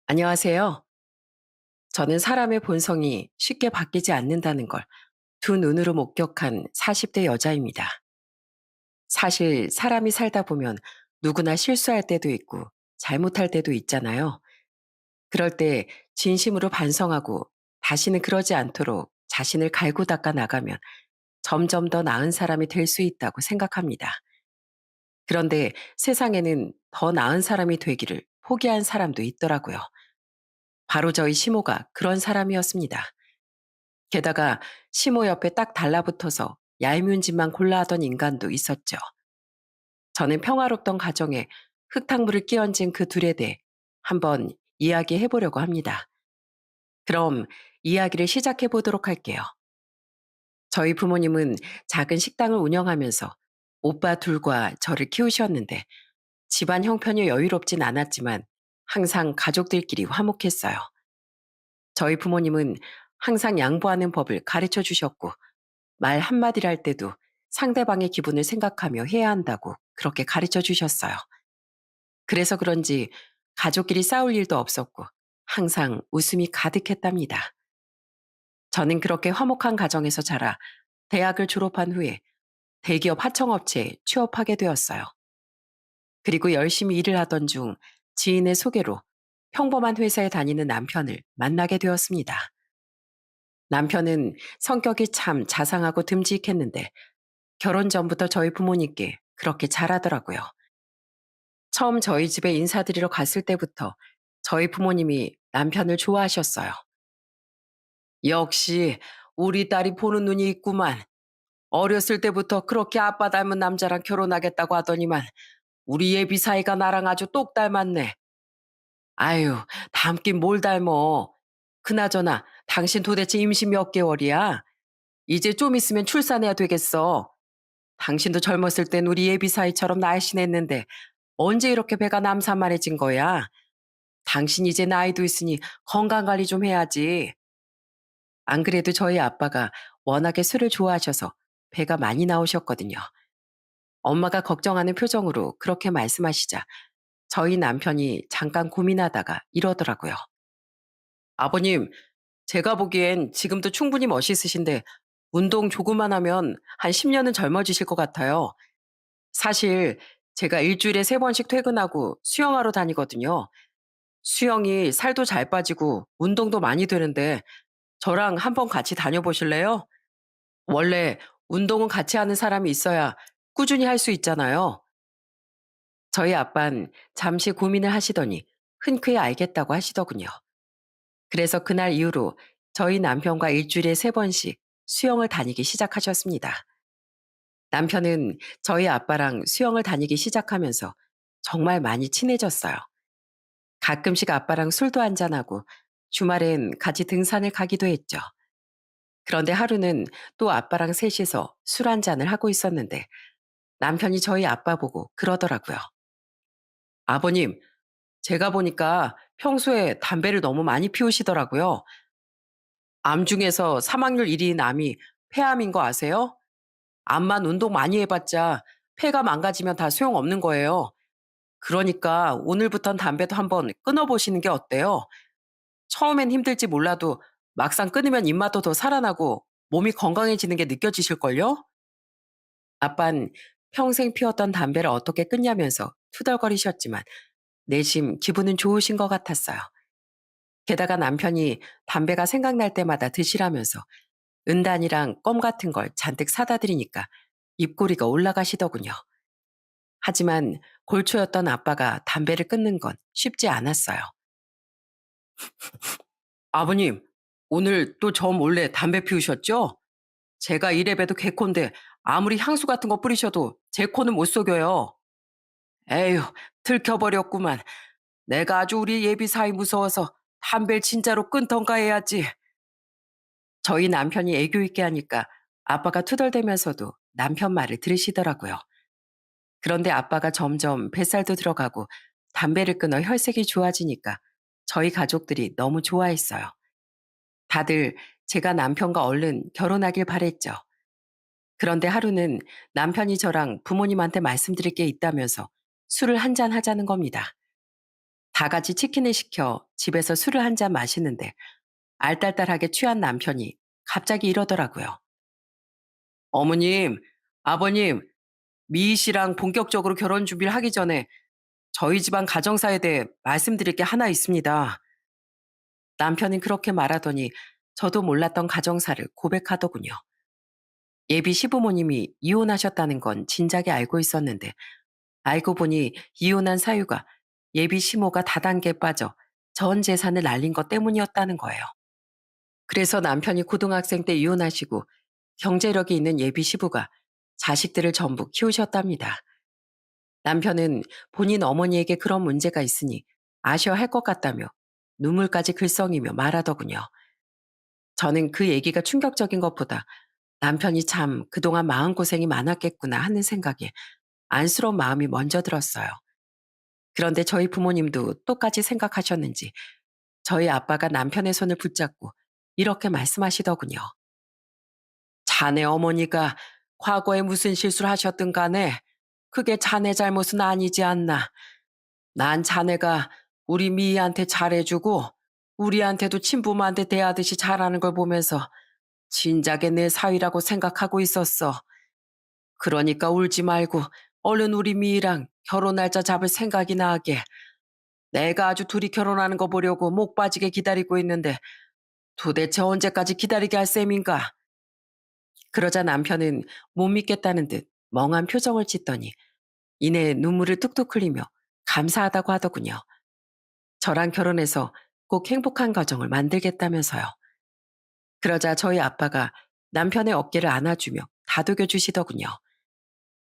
안녕하세요. 저는 사람의 본성이 쉽게 바뀌지 않는다는 걸 두 눈으로 목격한 40대 여자입니다. 사실 사람이 살다 보면 누구나 실수할 때도 있고 잘못할 때도 있잖아요. 그럴 때 진심으로 반성하고 다시는 그러지 않도록 자신을 갈고 닦아 나가면 점점 더 나은 사람이 될 수 있다고 생각합니다. 그런데 세상에는 더 나은 사람이 되기를 포기한 사람도 있더라고요. 바로 저희 시모가 그런 사람이었습니다. 게다가 시모 옆에 딱 달라붙어서 얄미운 짓만 골라 하던 인간도 있었죠. 저는 평화롭던 가정에 흙탕물을 끼얹은 그 둘에 대해 한번 이야기해 보려고 합니다. 그럼 이야기를 시작해 보도록 할게요. 저희 부모님은 작은 식당을 운영하면서 오빠 둘과 저를 키우셨는데 집안 형편이 여유롭진 않았지만 항상 가족들끼리 화목했어요. 저희 부모님은 항상 양보하는 법을 가르쳐 주셨고 말 한마디를 할 때도 상대방의 기분을 생각하며 해야 한다고 그렇게 가르쳐 주셨어요. 그래서 그런지 가족끼리 싸울 일도 없었고 항상 웃음이 가득했답니다. 저는 그렇게 화목한 가정에서 자라 대학을 졸업한 후에 대기업 하청업체에 취업하게 되었어요. 그리고 열심히 일을 하던 중 지인의 소개로 평범한 회사에 다니는 남편을 만나게 되었습니다. 남편은 성격이 참 자상하고 듬직했는데 결혼 전부터 저희 부모님께 그렇게 잘하더라고요. 처음 저희 집에 인사드리러 갔을 때부터 저희 부모님이 남편을 좋아하셨어요. 역시 우리 딸이 보는 눈이 있구만. 어렸을 때부터 그렇게 아빠 닮은 남자랑 결혼하겠다고 하더니만 우리 예비 사이가 나랑 아주 똑 닮았네. 아유, 닮긴 뭘 닮어. 그나저나 당신 도대체 임시 몇 개월이야? 이제 좀 있으면 출산해야 되겠어. 당신도 젊었을 땐 우리 예비 사이처럼 날씬했는데 언제 이렇게 배가 남산만해진 거야? 당신 이제 나이도 있으니 건강 관리 좀 해야지. 안 그래도 저희 아빠가 워낙에 술을 좋아하셔서 배가 많이 나오셨거든요. 엄마가 걱정하는 표정으로 그렇게 말씀하시자 저희 남편이 잠깐 고민하다가 이러더라고요. 아버님, 제가 보기엔 지금도 충분히 멋있으신데 운동 조금만 하면 한 10년은 젊어지실 것 같아요. 사실 제가 일주일에 3번씩 퇴근하고 수영하러 다니거든요. 수영이 살도 잘 빠지고 운동도 많이 되는데 저랑 한번 같이 다녀보실래요? 원래 운동은 같이 하는 사람이 있어야 꾸준히 할 수 있잖아요. 저희 아빤 잠시 고민을 하시더니 흔쾌히 알겠다고 하시더군요. 그래서 그날 이후로 저희 남편과 일주일에 3번씩 수영을 다니기 시작하셨습니다. 남편은 저희 아빠랑 수영을 다니기 시작하면서 정말 많이 친해졌어요. 가끔씩 아빠랑 술도 한잔하고 주말엔 같이 등산을 가기도 했죠. 그런데 하루는 또 아빠랑 셋이서 술 한잔을 하고 있었는데 남편이 저희 아빠 보고 그러더라고요. 아버님, 제가 보니까 평소에 담배를 너무 많이 피우시더라고요. 암 중에서 사망률 1위인 암이 폐암인 거 아세요? 암만 운동 많이 해봤자 폐가 망가지면 다 소용없는 거예요. 그러니까 오늘부턴 담배도 한번 끊어보시는 게 어때요? 처음엔 힘들지 몰라도 막상 끊으면 입맛도 더 살아나고 몸이 건강해지는 게 느껴지실걸요? 아빤 평생 피웠던 담배를 어떻게 끊냐면서 투덜거리셨지만 내심 기분은 좋으신 것 같았어요. 게다가 남편이 담배가 생각날 때마다 드시라면서 은단이랑 껌 같은 걸 잔뜩 사다 드리니까 입꼬리가 올라가시더군요. 하지만 골초였던 아빠가 담배를 끊는 건 쉽지 않았어요. 아버님, 오늘 또 저 몰래 담배 피우셨죠? 제가 이래봬도 개콘데 아무리 향수 같은 거 뿌리셔도 제 코는 못 속여요. 에휴, 들켜버렸구만. 내가 아주 우리 예비 사이 무서워서 담배를 진짜로 끊던가 해야지. 저희 남편이 애교 있게 하니까 아빠가 투덜대면서도 남편 말을 들으시더라고요. 그런데 아빠가 점점 뱃살도 들어가고 담배를 끊어 혈색이 좋아지니까 저희 가족들이 너무 좋아했어요. 다들 제가 남편과 얼른 결혼하길 바랬죠. 그런데 하루는 남편이 저랑 부모님한테 말씀드릴 게 있다면서 술을 한잔 하자는 겁니다. 다 같이 치킨을 시켜 집에서 술을 한 잔 마시는데 알딸딸하게 취한 남편이 갑자기 이러더라고요. 어머님, 아버님, 미희 씨랑 본격적으로 결혼 준비를 하기 전에 저희 집안 가정사에 대해 말씀드릴 게 하나 있습니다. 남편이 그렇게 말하더니 저도 몰랐던 가정사를 고백하더군요. 예비 시부모님이 이혼하셨다는 건 진작에 알고 있었는데 알고 보니 이혼한 사유가 예비 시모가 다단계에 빠져 전 재산을 날린 것 때문이었다는 거예요. 그래서 남편이 고등학생 때 이혼하시고 경제력이 있는 예비 시부가 자식들을 전부 키우셨답니다. 남편은 본인 어머니에게 그런 문제가 있으니 아셔야 할 것 같다며 눈물까지 글썽이며 말하더군요. 저는 그 얘기가 충격적인 것보다 남편이 참 그동안 마음고생이 많았겠구나 하는 생각에 안쓰러운 마음이 먼저 들었어요. 그런데 저희 부모님도 똑같이 생각하셨는지 저희 아빠가 남편의 손을 붙잡고 이렇게 말씀하시더군요. 자네 어머니가 과거에 무슨 실수를 하셨든 간에 그게 자네 잘못은 아니지 않나. 난 자네가 우리 미희한테 잘해주고 우리한테도 친부모한테 대하듯이 잘하는 걸 보면서 진작에 내 사위라고 생각하고 있었어. 그러니까 울지 말고 얼른 우리 미희랑 결혼 날짜 잡을 생각이나 하게. 내가 아주 둘이 결혼하는 거 보려고 목 빠지게 기다리고 있는데 도대체 언제까지 기다리게 할 셈인가? 그러자 남편은 못 믿겠다는 듯 멍한 표정을 짓더니 이내 눈물을 뚝뚝 흘리며 감사하다고 하더군요. 저랑 결혼해서 꼭 행복한 가정을 만들겠다면서요. 그러자 저희 아빠가 남편의 어깨를 안아주며 다독여 주시더군요.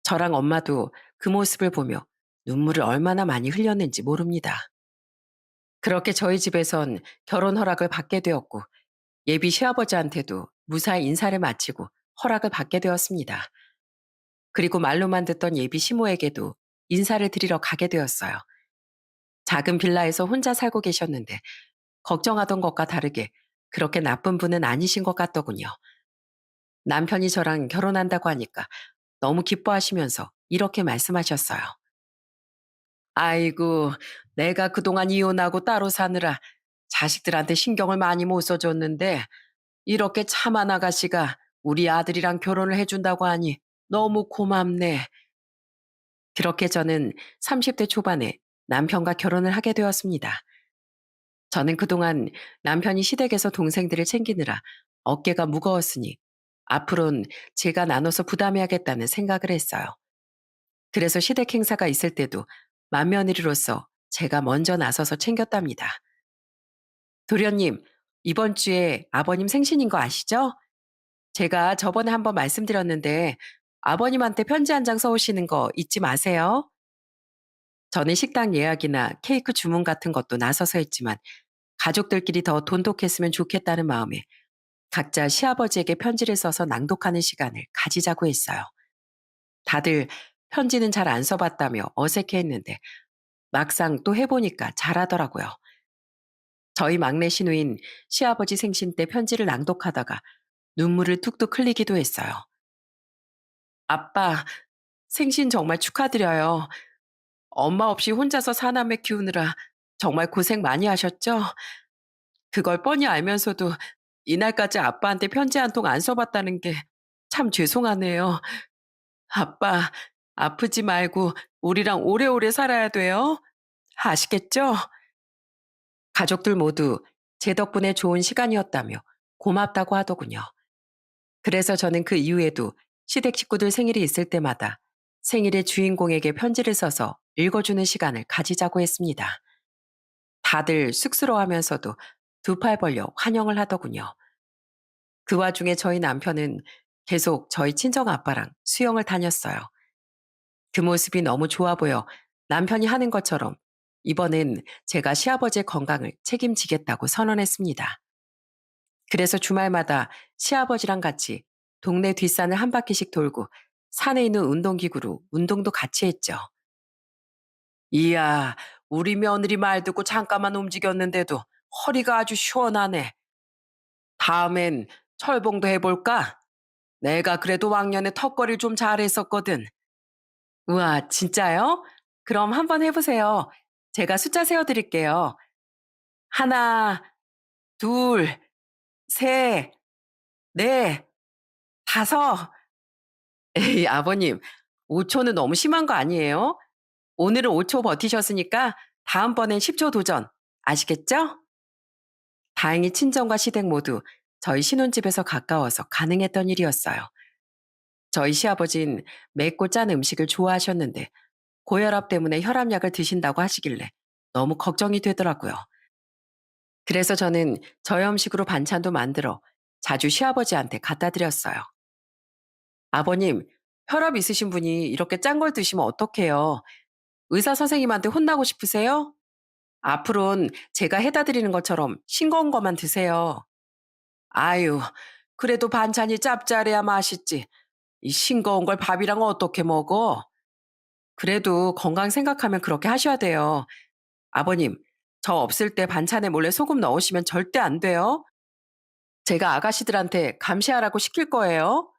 저랑 엄마도 그 모습을 보며 눈물을 얼마나 많이 흘렸는지 모릅니다. 그렇게 저희 집에선 결혼 허락을 받게 되었고 예비 시아버지한테도 무사히 인사를 마치고 허락을 받게 되었습니다. 그리고 말로만 듣던 예비 시모에게도 인사를 드리러 가게 되었어요. 작은 빌라에서 혼자 살고 계셨는데 걱정하던 것과 다르게 그렇게 나쁜 분은 아니신 것 같더군요. 남편이 저랑 결혼한다고 하니까 너무 기뻐하시면서 이렇게 말씀하셨어요. 아이고, 내가 그동안 이혼하고 따로 사느라 자식들한테 신경을 많이 못 써줬는데 이렇게 참한 아가씨가 우리 아들이랑 결혼을 해준다고 하니 너무 고맙네. 그렇게 저는 30대 초반에 남편과 결혼을 하게 되었습니다. 저는 그동안 남편이 시댁에서 동생들을 챙기느라 어깨가 무거웠으니 앞으론 제가 나눠서 부담해야겠다는 생각을 했어요. 그래서 시댁 행사가 있을 때도 맏며느리로서 제가 먼저 나서서 챙겼답니다. 도련님, 이번 주에 아버님 생신인 거 아시죠? 제가 저번에 한번 말씀드렸는데 아버님한테 편지 한 장 써오시는 거 잊지 마세요. 저는 식당 예약이나 케이크 주문 같은 것도 나서서 했지만 가족들끼리 더 돈독했으면 좋겠다는 마음에 각자 시아버지에게 편지를 써서 낭독하는 시간을 가지자고 했어요. 다들 편지는 잘 안 써봤다며 어색해했는데 막상 또 해보니까 잘하더라고요. 저희 막내 시누인 시아버지 생신 때 편지를 낭독하다가 눈물을 툭툭 흘리기도 했어요. 아빠, 생신 정말 축하드려요. 엄마 없이 혼자서 사남매 키우느라 정말 고생 많이 하셨죠? 그걸 뻔히 알면서도 이날까지 아빠한테 편지 한 통 안 써봤다는 게 참 죄송하네요. 아빠, 아프지 말고 우리랑 오래오래 살아야 돼요. 아시겠죠? 가족들 모두 제 덕분에 좋은 시간이었다며 고맙다고 하더군요. 그래서 저는 그 이후에도 시댁 식구들 생일이 있을 때마다 생일의 주인공에게 편지를 써서 읽어주는 시간을 가지자고 했습니다. 다들 쑥스러워하면서도 두 팔 벌려 환영을 하더군요. 그 와중에 저희 남편은 계속 저희 친정 아빠랑 수영을 다녔어요. 그 모습이 너무 좋아 보여 남편이 하는 것처럼 이번엔 제가 시아버지의 건강을 책임지겠다고 선언했습니다. 그래서 주말마다 시아버지랑 같이 동네 뒷산을 한 바퀴씩 돌고 산에 있는 운동기구로 운동도 같이 했죠. 이야, 우리 며느리 말 듣고 잠깐만 움직였는데도 허리가 아주 시원하네. 다음엔 철봉도 해볼까? 내가 그래도 왕년에 턱걸이를 좀 잘했었거든. 우와, 진짜요? 그럼 한번 해보세요. 제가 숫자 세어드릴게요. 하나, 둘, 셋, 넷, 다섯. 에이, 아버님, 5초는 너무 심한 거 아니에요? 오늘은 5초 버티셨으니까 다음번엔 10초 도전. 아시겠죠? 다행히 친정과 시댁 모두 저희 신혼집에서 가까워서 가능했던 일이었어요. 저희 시아버진 맵고 짠 음식을 좋아하셨는데 고혈압 때문에 혈압약을 드신다고 하시길래 너무 걱정이 되더라고요. 그래서 저는 저염식으로 반찬도 만들어 자주 시아버지한테 갖다 드렸어요. 아버님, 혈압 있으신 분이 이렇게 짠 걸 드시면 어떡해요? 의사 선생님한테 혼나고 싶으세요? 앞으론 제가 해다 드리는 것처럼 싱거운 것만 드세요. 아유, 그래도 반찬이 짭짤해야 맛있지. 이 싱거운 걸 밥이랑 어떻게 먹어? 그래도 건강 생각하면 그렇게 하셔야 돼요. 아버님, 저 없을 때 반찬에 몰래 소금 넣으시면 절대 안 돼요. 제가 아가씨들한테 감시하라고 시킬 거예요.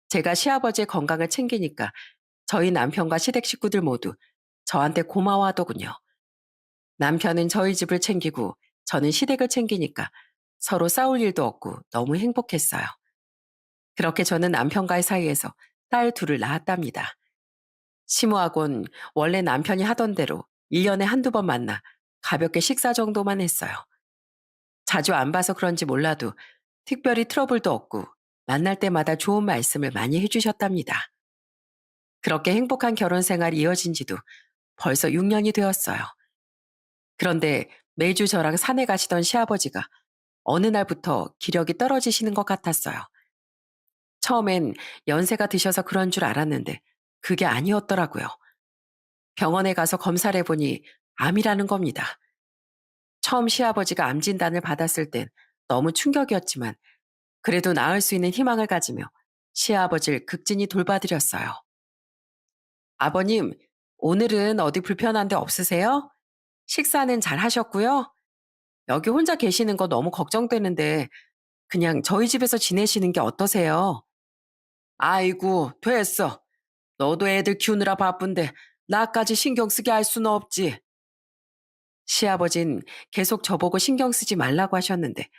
제가 시아버지의 건강을 챙기니까 저희 남편과 시댁 식구들 모두 저한테 고마워하더군요. 남편은 저희 집을 챙기고 저는 시댁을 챙기니까 서로 싸울 일도 없고 너무 행복했어요. 그렇게 저는 남편과의 사이에서 딸 둘을 낳았답니다. 시무하곤 원래 남편이 하던 대로 1년에 한두 번 만나 가볍게 식사 정도만 했어요. 자주 안 봐서 그런지 몰라도 특별히 트러블도 없고 만날 때마다 좋은 말씀을 많이 해주셨답니다. 그렇게 행복한 결혼 생활이 이어진 지도 벌써 6년이 되었어요. 그런데 매주 저랑 산에 가시던 시아버지가 어느 날부터 기력이 떨어지시는 것 같았어요. 처음엔 연세가 드셔서 그런 줄 알았는데 그게 아니었더라고요. 병원에 가서 검사를 해보니 암이라는 겁니다. 처음 시아버지가 암 진단을 받았을 땐 너무 충격이었지만 그래도 나을 수 있는 희망을 가지며 시아버지를 극진히 돌봐드렸어요. 아버님, 오늘은 어디 불편한 데 없으세요? 식사는 잘 하셨고요? 여기 혼자 계시는 거 너무 걱정되는데 그냥 저희 집에서 지내시는 게 어떠세요? 아이고, 됐어. 너도 애들 키우느라 바쁜데 나까지 신경 쓰게 할 수는 없지. 시아버진 계속 저보고 신경 쓰지 말라고 하셨는데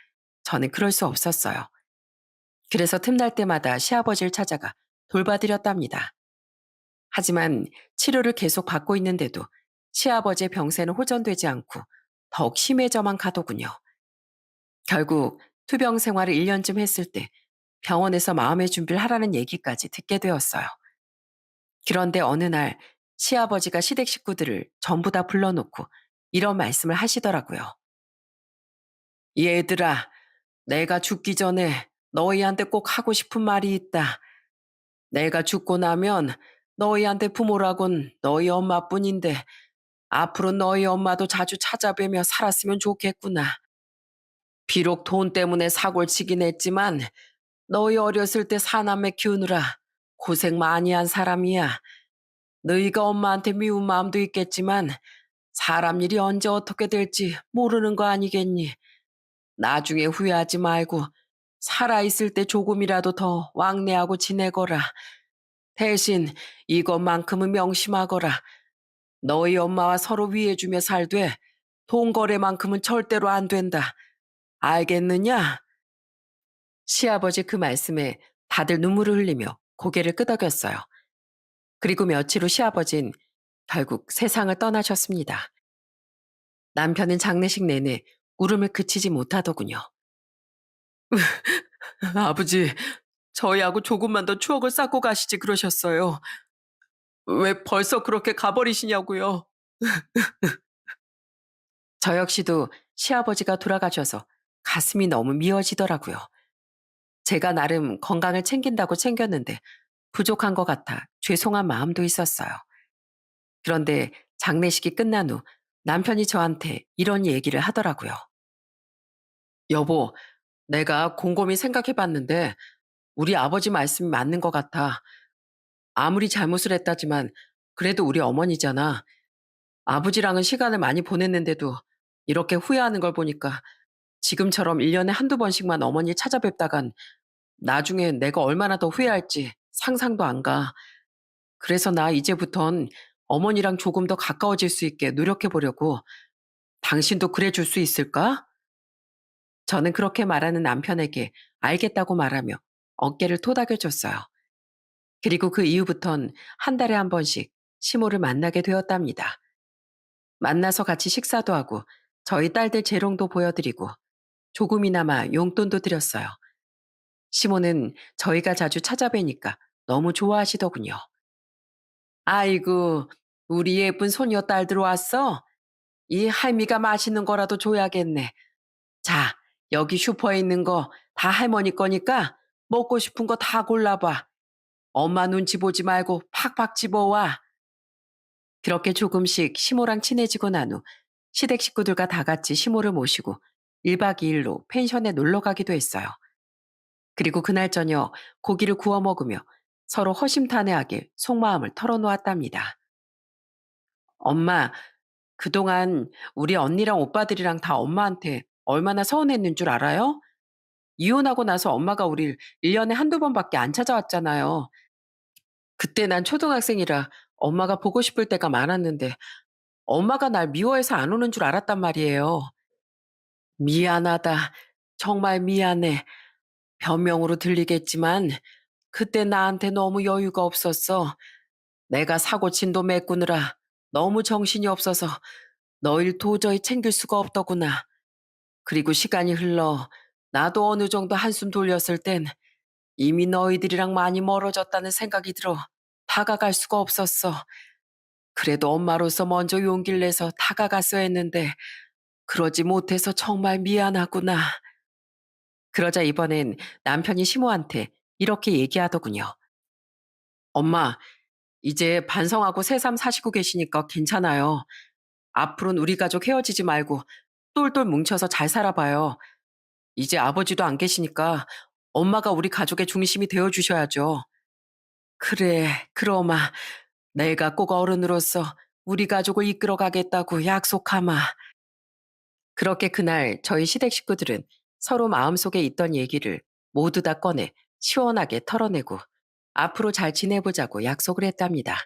저는 그럴 수 없었어요. 그래서 틈날 때마다 시아버지를 찾아가 돌봐드렸답니다. 하지만 치료를 계속 받고 있는데도 시아버지의 병세는 호전되지 않고 더욱 심해져만 가더군요. 결국 투병 생활을 1년쯤 했을 때 병원에서 마음의 준비를 하라는 얘기까지 듣게 되었어요. 그런데 어느 날 시아버지가 시댁 식구들을 전부 다 불러놓고 이런 말씀을 하시더라고요. 얘들아, 내가 죽기 전에 너희한테 꼭 하고 싶은 말이 있다. 내가 죽고 나면 너희한테 부모라곤 너희 엄마뿐인데 앞으로 너희 엄마도 자주 찾아뵈며 살았으면 좋겠구나. 비록 돈 때문에 사골 치긴 했지만 너희 어렸을 때 사남매 키우느라 고생 많이 한 사람이야. 너희가 엄마한테 미운 마음도 있겠지만 사람 일이 언제 어떻게 될지 모르는 거 아니겠니? 나중에 후회하지 말고 살아있을 때 조금이라도 더 왕래하고 지내거라. 대신 이것만큼은 명심하거라. 너희 엄마와 서로 위해주며 살되 돈 거래만큼은 절대로 안 된다. 알겠느냐? 시아버지 그 말씀에 다들 눈물을 흘리며 고개를 끄덕였어요. 그리고 며칠 후 시아버진 결국 세상을 떠나셨습니다. 남편은 장례식 내내 울음을 그치지 못하더군요. 아버지, 저희하고 조금만 더 추억을 쌓고 가시지 그러셨어요. 왜 벌써 그렇게 가버리시냐고요. 저 역시도 시아버지가 돌아가셔서 가슴이 너무 미어지더라고요. 제가 나름 건강을 챙긴다고 챙겼는데 부족한 것 같아 죄송한 마음도 있었어요. 그런데 장례식이 끝난 후 남편이 저한테 이런 얘기를 하더라고요. 여보, 내가 곰곰이 생각해 봤는데 우리 아버지 말씀이 맞는 것 같아. 아무리 잘못을 했다지만 그래도 우리 어머니잖아. 아버지랑은 시간을 많이 보냈는데도 이렇게 후회하는 걸 보니까 지금처럼 1년에 한두 번씩만 어머니 찾아뵙다간 나중에 내가 얼마나 더 후회할지 상상도 안 가. 그래서 나 이제부턴 어머니랑 조금 더 가까워질 수 있게 노력해 보려고. 당신도 그래 줄 수 있을까? 저는 그렇게 말하는 남편에게 알겠다고 말하며 어깨를 토닥여 줬어요. 그리고 그 이후부턴 한 달에 한 번씩 시모를 만나게 되었답니다. 만나서 같이 식사도 하고 저희 딸들 재롱도 보여드리고 조금이나마 용돈도 드렸어요. 시모는 저희가 자주 찾아뵈니까 너무 좋아하시더군요. 아이고, 우리 예쁜 손녀 딸들 왔어? 이 할미가 맛있는 거라도 줘야겠네. 자, 여기 슈퍼에 있는 거 다 할머니 거니까 먹고 싶은 거 다 골라봐. 엄마 눈치 보지 말고 팍팍 집어와. 그렇게 조금씩 시모랑 친해지고 난 후 시댁 식구들과 다 같이 시모를 모시고 1박 2일로 펜션에 놀러 가기도 했어요. 그리고 그날 저녁 고기를 구워 먹으며 서로 허심탄회하게 속마음을 털어놓았답니다. 엄마, 그동안 우리 언니랑 오빠들이랑 다 엄마한테 얼마나 서운했는 줄 알아요? 이혼하고 나서 엄마가 우릴 1년에 한두 번밖에 안 찾아왔잖아요. 그때 난 초등학생이라 엄마가 보고 싶을 때가 많았는데 엄마가 날 미워해서 안 오는 줄 알았단 말이에요. 미안하다. 정말 미안해. 변명으로 들리겠지만 그때 나한테 너무 여유가 없었어. 내가 사고 친도 메꾸느라 너무 정신이 없어서 너일 도저히 챙길 수가 없더구나. 그리고 시간이 흘러 나도 어느 정도 한숨 돌렸을 땐 이미 너희들이랑 많이 멀어졌다는 생각이 들어 다가갈 수가 없었어. 그래도 엄마로서 먼저 용기를 내서 다가갔어야 했는데 그러지 못해서 정말 미안하구나. 그러자 이번엔 남편이 시모한테 이렇게 얘기하더군요. 엄마, 이제 반성하고 새삼 사시고 계시니까 괜찮아요. 앞으로는 우리 가족 헤어지지 말고 똘똘 뭉쳐서 잘 살아봐요. 이제 아버지도 안 계시니까 엄마가 우리 가족의 중심이 되어 주셔야죠. 그래, 그러마. 내가 꼭 어른으로서 우리 가족을 이끌어 가겠다고 약속하마. 그렇게 그날 저희 시댁 식구들은 서로 마음속에 있던 얘기를 모두 다 꺼내 시원하게 털어내고 앞으로 잘 지내보자고 약속을 했답니다.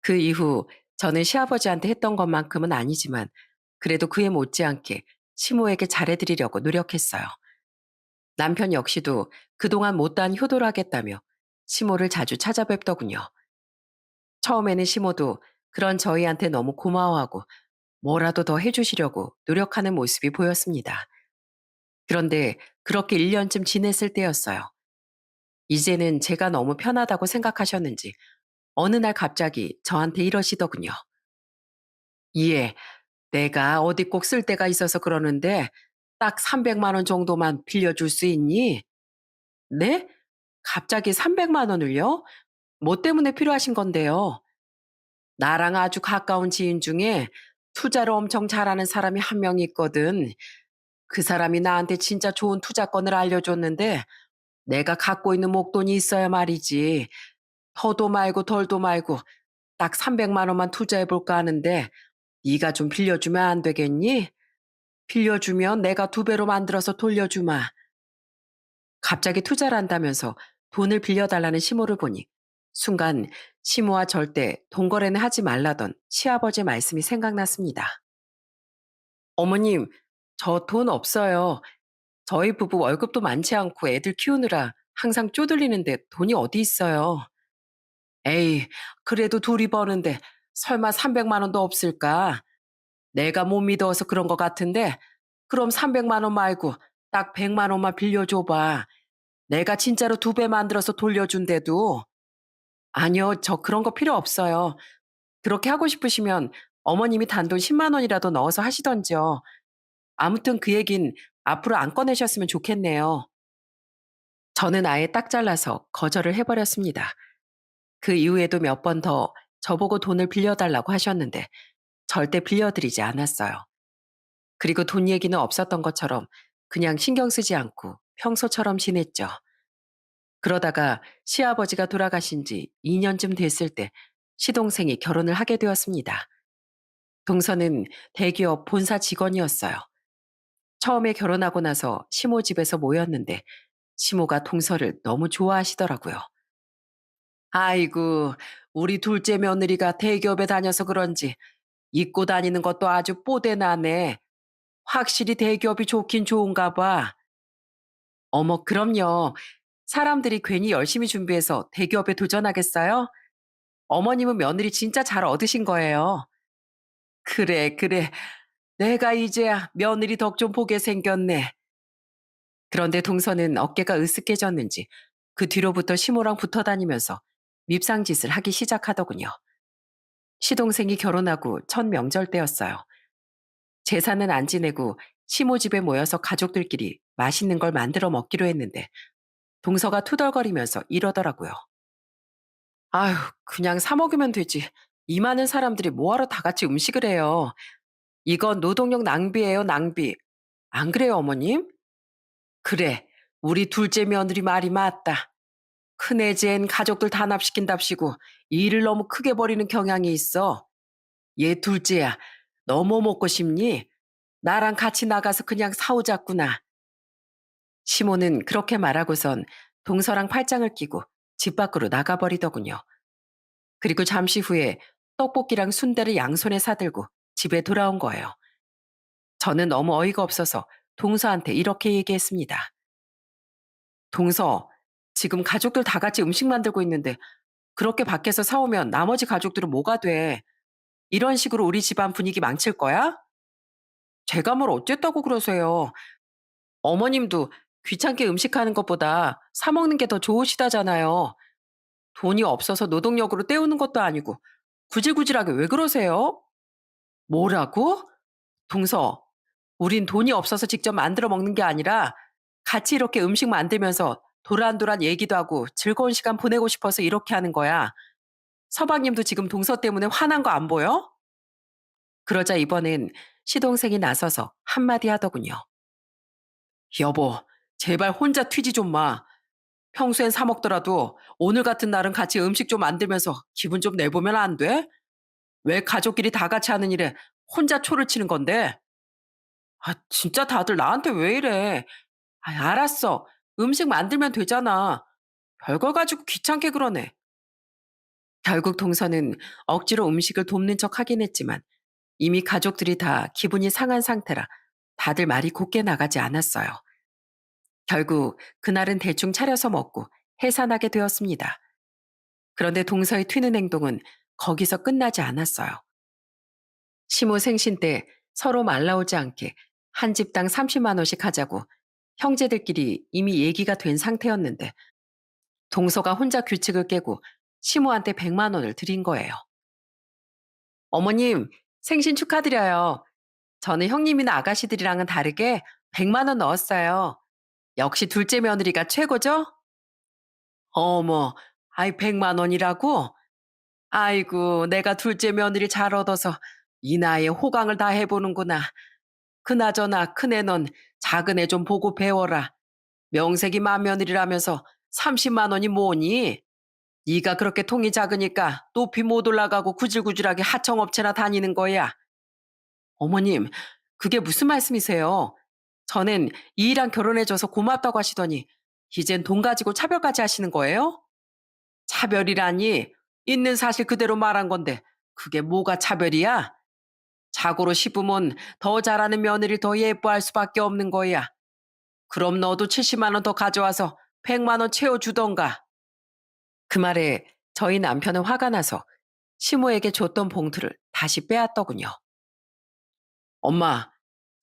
그 이후 저는 시아버지한테 했던 것만큼은 아니지만 그래도 그에 못지않게 시모에게 잘해드리려고 노력했어요. 남편 역시도 그동안 못다한 효도를 하겠다며 시모를 자주 찾아뵙더군요. 처음에는 시모도 그런 저희한테 너무 고마워하고 뭐라도 더 해주시려고 노력하는 모습이 보였습니다. 그런데 그렇게 1년쯤 지냈을 때였어요. 이제는 제가 너무 편하다고 생각하셨는지 어느 날 갑자기 저한테 이러시더군요. 예, 내가 어디 꼭 쓸 데가 있어서 그러는데 딱 300만 원 정도만 빌려줄 수 있니? 네? 갑자기 300만 원을요? 뭐 때문에 필요하신 건데요? 나랑 아주 가까운 지인 중에 투자를 엄청 잘하는 사람이 한 명 있거든. 그 사람이 나한테 진짜 좋은 투자건을 알려줬는데 내가 갖고 있는 목돈이 있어야 말이지. 더도 말고 덜도 말고 딱 300만 원만 투자해볼까 하는데 네가 좀 빌려주면 안 되겠니? 빌려주면 내가 2배로 만들어서 돌려주마. 갑자기 투자를 한다면서 돈을 빌려달라는 시모를 보니 순간 시모와 절대 돈 거래는 하지 말라던 시아버지의 말씀이 생각났습니다. 어머님, 저 돈 없어요. 저희 부부 월급도 많지 않고 애들 키우느라 항상 쪼들리는데 돈이 어디 있어요. 에이, 그래도 둘이 버는데 설마 300만 원도 없을까? 내가 못 믿어서 그런 것 같은데 그럼 300만 원 말고 딱 100만 원만 빌려줘봐. 내가 진짜로 2배 만들어서 돌려준대도. 아니요, 저 그런 거 필요 없어요. 그렇게 하고 싶으시면 어머님이 단돈 10만 원이라도 넣어서 하시던지요. 아무튼 그 얘긴 앞으로 안 꺼내셨으면 좋겠네요. 저는 아예 딱 잘라서 거절을 해버렸습니다. 그 이후에도 몇 번 더 저보고 돈을 빌려달라고 하셨는데 절대 빌려드리지 않았어요. 그리고 돈 얘기는 없었던 것처럼 그냥 신경 쓰지 않고 평소처럼 지냈죠. 그러다가 시아버지가 돌아가신 지 2년쯤 됐을 때 시동생이 결혼을 하게 되었습니다. 동서는 대기업 본사 직원이었어요. 처음에 결혼하고 나서 시모 집에서 모였는데 시모가 동서를 너무 좋아하시더라고요. 아이고, 우리 둘째 며느리가 대기업에 다녀서 그런지 입고 다니는 것도 아주 뽀대나네. 확실히 대기업이 좋긴 좋은가 봐. 어머, 그럼요. 사람들이 괜히 열심히 준비해서 대기업에 도전하겠어요? 어머님은 며느리 진짜 잘 얻으신 거예요. 그래, 그래. 내가 이제야 며느리 덕 좀 보게 생겼네. 그런데 동서는 어깨가 으쓱해졌는지 그 뒤로부터 시모랑 붙어 다니면서 밉상짓을 하기 시작하더군요. 시동생이 결혼하고 첫 명절 때였어요. 제사는 안 지내고 시모 집에 모여서 가족들끼리 맛있는 걸 만들어 먹기로 했는데 동서가 투덜거리면서 이러더라고요. 아휴, 그냥 사 먹으면 되지. 이 많은 사람들이 뭐하러 다 같이 음식을 해요. 이건 노동력 낭비예요, 낭비. 안 그래요, 어머님? 그래, 우리 둘째 며느리 말이 맞다. 큰애젠 가족들 단합시킨답시고 일을 너무 크게 벌이는 경향이 있어. 얘 둘째야, 너 뭐 먹고 싶니? 나랑 같이 나가서 그냥 사오자꾸나. 시모는 그렇게 말하고선 동서랑 팔짱을 끼고 집 밖으로 나가버리더군요. 그리고 잠시 후에 떡볶이랑 순대를 양손에 사들고 집에 돌아온 거예요. 저는 너무 어이가 없어서 동서한테 이렇게 얘기했습니다. 동서, 지금 가족들 다 같이 음식 만들고 있는데 그렇게 밖에서 사오면 나머지 가족들은 뭐가 돼? 이런 식으로 우리 집안 분위기 망칠 거야? 제가 뭘 어쨌다고 그러세요. 어머님도 귀찮게 음식하는 것보다 사 먹는 게 더 좋으시다잖아요. 돈이 없어서 노동력으로 때우는 것도 아니고 구질구질하게 왜 그러세요? 뭐라고? 동서, 우린 돈이 없어서 직접 만들어 먹는 게 아니라 같이 이렇게 음식 만들면서 도란도란 얘기도 하고 즐거운 시간 보내고 싶어서 이렇게 하는 거야. 서방님도 지금 동서 때문에 화난 거 안 보여? 그러자 이번엔 시동생이 나서서 한마디 하더군요. 여보, 제발 혼자 튀지 좀 마. 평소엔 사 먹더라도 오늘 같은 날은 같이 음식 좀 만들면서 기분 좀 내보면 안 돼? 왜 가족끼리 다 같이 하는 일에 혼자 초를 치는 건데? 아, 진짜 다들 나한테 왜 이래? 아, 알았어. 음식 만들면 되잖아. 별걸 가지고 귀찮게 그러네. 결국 동서는 억지로 음식을 돕는 척 하긴 했지만 이미 가족들이 다 기분이 상한 상태라 다들 말이 곱게 나가지 않았어요. 결국 그날은 대충 차려서 먹고 해산하게 되었습니다. 그런데 동서의 튀는 행동은 거기서 끝나지 않았어요. 시모 생신 때 서로 말라오지 않게 한 집당 30만 원씩 하자고 형제들끼리 이미 얘기가 된 상태였는데 동서가 혼자 규칙을 깨고 시모한테 100만 원을 드린 거예요. 어머님, 생신 축하드려요. 저는 형님이나 아가씨들이랑은 다르게 100만 원 넣었어요. 역시 둘째 며느리가 최고죠? 어머, 아이 100만 원이라고? 아이고, 내가 둘째 며느리 잘 얻어서 이 나이에 호강을 다 해보는구나. 그나저나 큰애 넌 작은 애 좀 보고 배워라. 명색이 맏며느리라면서 30만 원이 뭐니? 네가 그렇게 통이 작으니까 높이 못 올라가고 구질구질하게 하청업체나 다니는 거야. 어머님, 그게 무슨 말씀이세요? 전엔 이이랑 결혼해줘서 고맙다고 하시더니 이젠 돈 가지고 차별까지 하시는 거예요? 차별이라니 있는 사실 그대로 말한 건데 그게 뭐가 차별이야? 자고로 씹으면 더 잘하는 며느리를 더 예뻐할 수밖에 없는 거야. 그럼 너도 70만 원 더 가져와서 100만 원 채워주던가. 그 말에 저희 남편은 화가 나서 시모에게 줬던 봉투를 다시 빼앗더군요. 엄마,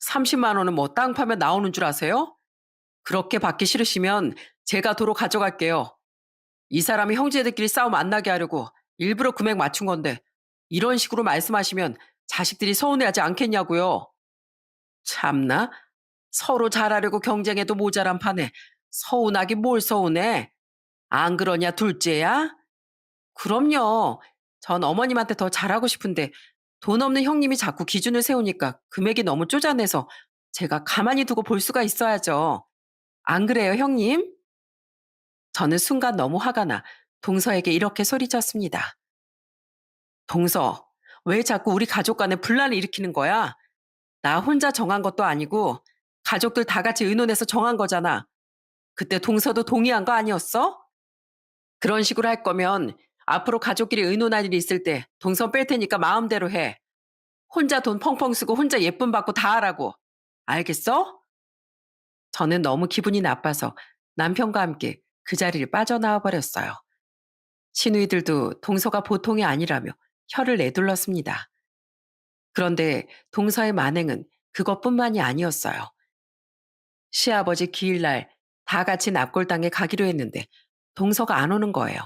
30만 원은 뭐 땅 파면 나오는 줄 아세요? 그렇게 받기 싫으시면 제가 도로 가져갈게요. 이 사람이 형제들끼리 싸움 안 나게 하려고 일부러 금액 맞춘 건데 이런 식으로 말씀하시면 자식들이 서운해하지 않겠냐고요. 참나? 서로 잘하려고 경쟁해도 모자란 판에 서운하긴 뭘 서운해? 안 그러냐 둘째야? 그럼요. 전 어머님한테 더 잘하고 싶은데 돈 없는 형님이 자꾸 기준을 세우니까 금액이 너무 쪼잔해서 제가 가만히 두고 볼 수가 있어야죠. 안 그래요, 형님? 저는 순간 너무 화가 나 동서에게 이렇게 소리쳤습니다. 동서, 왜 자꾸 우리 가족 간에 분란을 일으키는 거야? 나 혼자 정한 것도 아니고 가족들 다 같이 의논해서 정한 거잖아. 그때 동서도 동의한 거 아니었어? 그런 식으로 할 거면 앞으로 가족끼리 의논할 일이 있을 때 동선 뺄 테니까 마음대로 해. 혼자 돈 펑펑 쓰고 혼자 예쁨 받고 다 하라고. 알겠어? 저는 너무 기분이 나빠서 남편과 함께 그 자리를 빠져나와 버렸어요. 시누이들도 동서가 보통이 아니라며 혀를 내둘렀습니다. 그런데 동서의 만행은 그것뿐만이 아니었어요. 시아버지 기일날 다 같이 납골당에 가기로 했는데 동서가 안 오는 거예요.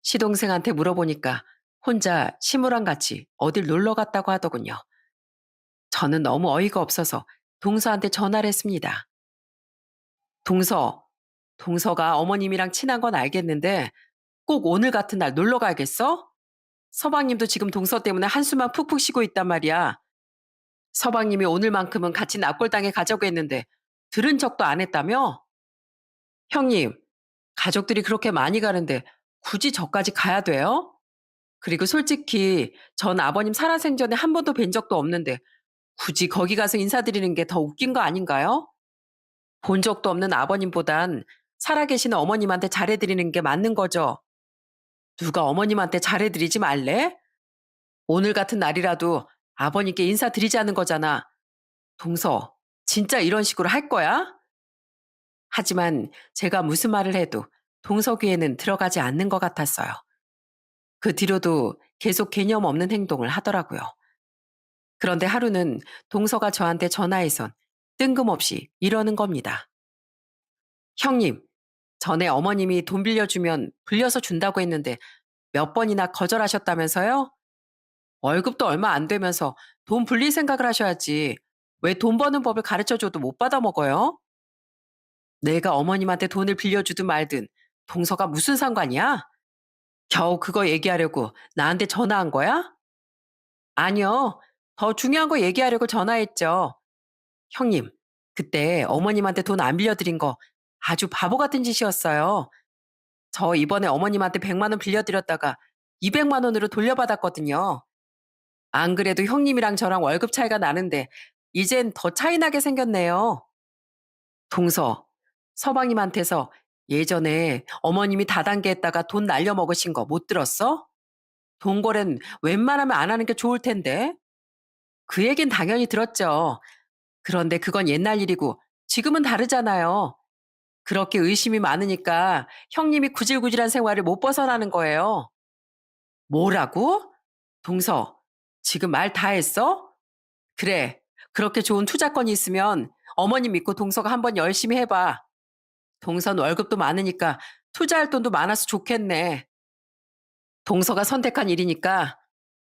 시동생한테 물어보니까 혼자 시무랑 같이 어딜 놀러 갔다고 하더군요. 저는 너무 어이가 없어서 동서한테 전화를 했습니다. 동서, 동서가 어머님이랑 친한 건 알겠는데 꼭 오늘 같은 날 놀러 가야겠어? 서방님도 지금 동서 때문에 한숨만 푹푹 쉬고 있단 말이야. 서방님이 오늘만큼은 같이 납골당에 가자고 했는데 들은 척도 안 했다며? 형님, 가족들이 그렇게 많이 가는데 굳이 저까지 가야 돼요? 그리고 솔직히 전 아버님 살아생전에 한 번도 뵌 적도 없는데 굳이 거기 가서 인사드리는 게 더 웃긴 거 아닌가요? 본 적도 없는 아버님보단 살아계시는 어머님한테 잘해드리는 게 맞는 거죠. 누가 어머님한테 잘해드리지 말래? 오늘 같은 날이라도 아버님께 인사드리자는 거잖아. 동서, 진짜 이런 식으로 할 거야? 하지만 제가 무슨 말을 해도 동서 귀에는 들어가지 않는 것 같았어요. 그 뒤로도 계속 개념 없는 행동을 하더라고요. 그런데 하루는 동서가 저한테 전화해선 뜬금없이 이러는 겁니다. 형님, 전에 어머님이 돈 빌려주면 불려서 준다고 했는데 몇 번이나 거절하셨다면서요? 월급도 얼마 안 되면서 돈 불릴 생각을 하셔야지. 왜 돈 버는 법을 가르쳐줘도 못 받아 먹어요? 내가 어머님한테 돈을 빌려주든 말든 동서가 무슨 상관이야? 겨우 그거 얘기하려고 나한테 전화한 거야? 아니요. 더 중요한 거 얘기하려고 전화했죠. 형님, 그때 어머님한테 돈 안 빌려드린 거 아주 바보 같은 짓이었어요. 저 이번에 어머님한테 100만 원 빌려드렸다가 200만 원으로 돌려받았거든요. 안 그래도 형님이랑 저랑 월급 차이가 나는데 이젠 더 차이 나게 생겼네요. 동서, 서방님한테서 예전에 어머님이 다단계 했다가 돈 날려 먹으신 거 못 들었어? 돈거래는 웬만하면 안 하는 게 좋을 텐데. 그 얘긴 당연히 들었죠. 그런데 그건 옛날 일이고 지금은 다르잖아요. 그렇게 의심이 많으니까 형님이 구질구질한 생활을 못 벗어나는 거예요. 뭐라고? 동서, 지금 말 다 했어? 그래, 그렇게 좋은 투자건이 있으면 어머님 믿고 동서가 한번 열심히 해봐. 동선 월급도 많으니까 투자할 돈도 많아서 좋겠네. 동서가 선택한 일이니까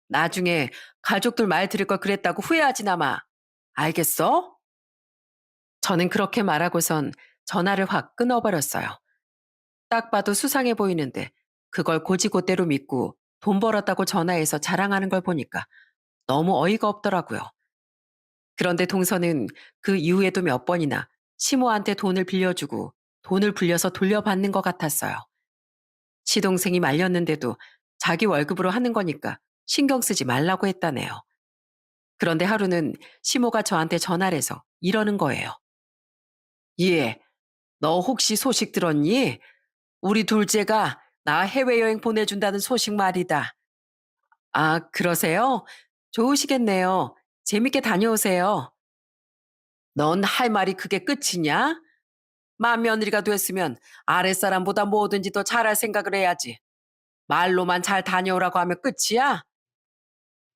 나중에 가족들 말 들을 걸 그랬다고 후회하지나 마. 알겠어? 저는 그렇게 말하고선 전화를 확 끊어버렸어요. 딱 봐도 수상해 보이는데 그걸 고지고대로 믿고 돈 벌었다고 전화해서 자랑하는 걸 보니까 너무 어이가 없더라고요. 그런데 동서는 그 이후에도 몇 번이나 시모한테 돈을 빌려주고 돈을 불려서 돌려받는 것 같았어요. 시동생이 말렸는데도 자기 월급으로 하는 거니까 신경 쓰지 말라고 했다네요. 그런데 하루는 시모가 저한테 전화를 해서 이러는 거예요. 예, 너 혹시 소식 들었니? 우리 둘째가 나 해외여행 보내준다는 소식 말이다. 아, 그러세요? 좋으시겠네요. 재밌게 다녀오세요. 넌 할 말이 그게 끝이냐? 맏며느리가 됐으면 아랫사람보다 뭐든지 더 잘할 생각을 해야지. 말로만 잘 다녀오라고 하면 끝이야?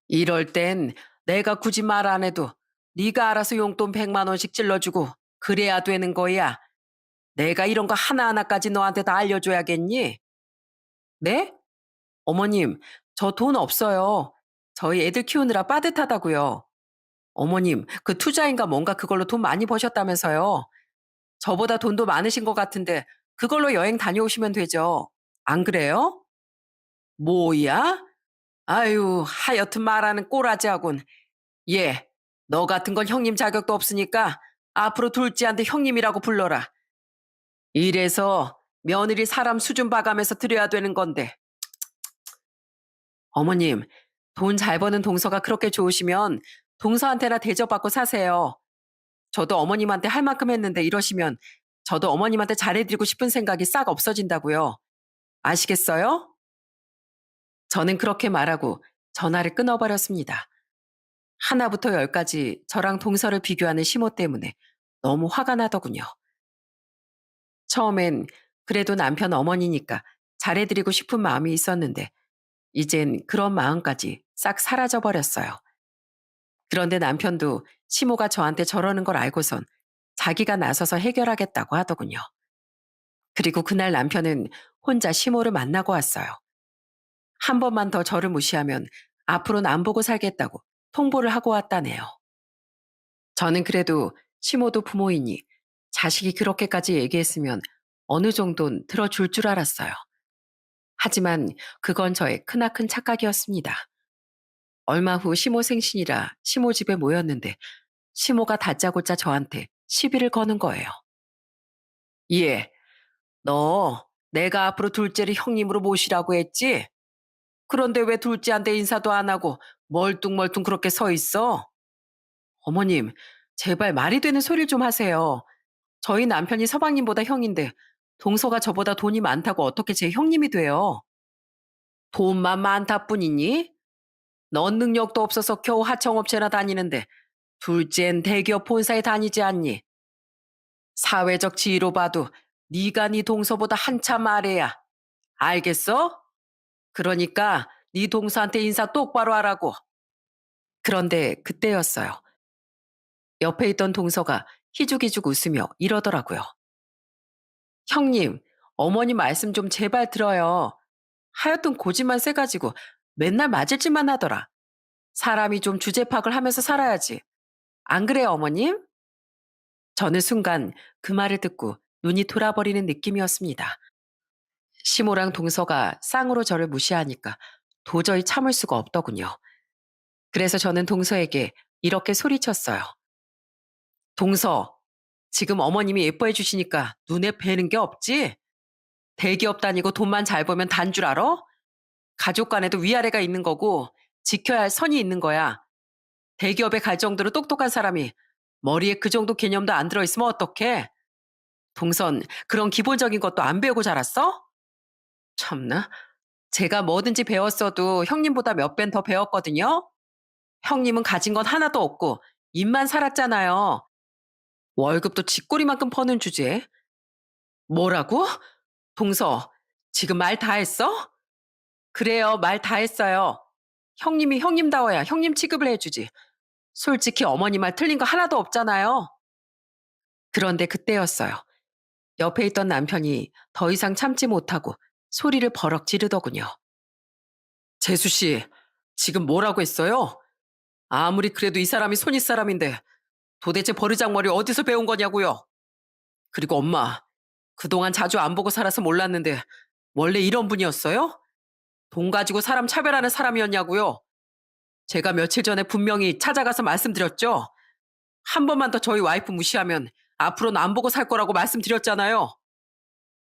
이럴 땐 내가 굳이 말 안 해도 네가 알아서 용돈 100만 원씩 찔러주고 그래야 되는 거야. 내가 이런 거 하나하나까지 너한테 다 알려줘야겠니? 네? 어머님, 저 돈 없어요. 저희 애들 키우느라 빠듯하다고요. 어머님, 그 투자인가 뭔가 그걸로 돈 많이 버셨다면서요. 저보다 돈도 많으신 것 같은데 그걸로 여행 다녀오시면 되죠. 안 그래요? 뭐야? 아유, 하여튼 말하는 꼬라지하군. 예, 너 같은 건 형님 자격도 없으니까 앞으로 둘째한테 형님이라고 불러라. 이래서 며느리 사람 수준 봐가면서 드려야 되는 건데. 어머님, 돈 잘 버는 동서가 그렇게 좋으시면 동서한테나 대접받고 사세요. 저도 어머님한테 할 만큼 했는데 이러시면 저도 어머님한테 잘해드리고 싶은 생각이 싹 없어진다고요. 아시겠어요? 저는 그렇게 말하고 전화를 끊어버렸습니다. 하나부터 열까지 저랑 동서를 비교하는 시모 때문에 너무 화가 나더군요. 처음엔 그래도 남편 어머니니까 잘해드리고 싶은 마음이 있었는데 이젠 그런 마음까지 싹 사라져 버렸어요. 그런데 남편도 시모가 저한테 저러는 걸 알고선 자기가 나서서 해결하겠다고 하더군요. 그리고 그날 남편은 혼자 시모를 만나고 왔어요. 한 번만 더 저를 무시하면 앞으로는 안 보고 살겠다고 통보를 하고 왔다네요. 저는 그래도 시모도 부모이니 자식이 그렇게까지 얘기했으면 어느 정도는 들어줄 줄 알았어요. 하지만 그건 저의 크나큰 착각이었습니다. 얼마 후 시모 생신이라 시모 집에 모였는데 시모가 다짜고짜 저한테 시비를 거는 거예요. 예, 너 내가 앞으로 둘째를 형님으로 모시라고 했지? 그런데 왜 둘째한테 인사도 안 하고 멀뚱멀뚱 그렇게 서 있어? 어머님, 제발 말이 되는 소리를 좀 하세요. 저희 남편이 서방님보다 형인데 동서가 저보다 돈이 많다고 어떻게 제 형님이 돼요? 돈만 많다 뿐이니? 넌 능력도 없어서 겨우 하청업체나 다니는데 둘째는 대기업 본사에 다니지 않니? 사회적 지위로 봐도 네가 네 동서보다 한참 아래야. 알겠어? 그러니까 네 동서한테 인사 똑바로 하라고. 그런데 그때였어요. 옆에 있던 동서가 희죽희죽 웃으며 이러더라고요. 형님, 어머니 말씀 좀 제발 들어요. 하여튼 고집만 세가지고 맨날 맞을 짓만 하더라. 사람이 좀 주제 파악을 하면서 살아야지. 안 그래요, 어머님? 저는 순간 그 말을 듣고 눈이 돌아버리는 느낌이었습니다. 시모랑 동서가 쌍으로 저를 무시하니까 도저히 참을 수가 없더군요. 그래서 저는 동서에게 이렇게 소리쳤어요. 동서, 지금 어머님이 예뻐해 주시니까 눈에 뵈는 게 없지? 대기업 다니고 돈만 잘 벌면 단 줄 알아? 가족 간에도 위아래가 있는 거고 지켜야 할 선이 있는 거야. 대기업에 갈 정도로 똑똑한 사람이 머리에 그 정도 개념도 안 들어있으면 어떡해? 동선 그런 기본적인 것도 안 배우고 자랐어? 참나. 제가 뭐든지 배웠어도 형님보다 몇 배 더 배웠거든요. 형님은 가진 건 하나도 없고 입만 살았잖아요. 월급도 쥐꼬리만큼 퍼는 주제에. 뭐라고? 동서, 지금 말 다 했어? 그래요, 말 다 했어요. 형님이 형님다워야 형님 취급을 해주지. 솔직히 어머니 말 틀린 거 하나도 없잖아요. 그런데 그때였어요. 옆에 있던 남편이 더 이상 참지 못하고 소리를 버럭 지르더군요. 재수 씨, 지금 뭐라고 했어요? 아무리 그래도 이 사람이 손윗 사람인데 도대체 버르장머리 어디서 배운 거냐고요? 그리고 엄마, 그동안 자주 안 보고 살아서 몰랐는데 원래 이런 분이었어요? 돈 가지고 사람 차별하는 사람이었냐고요? 제가 며칠 전에 분명히 찾아가서 말씀드렸죠? 한 번만 더 저희 와이프 무시하면 앞으로는 안 보고 살 거라고 말씀드렸잖아요.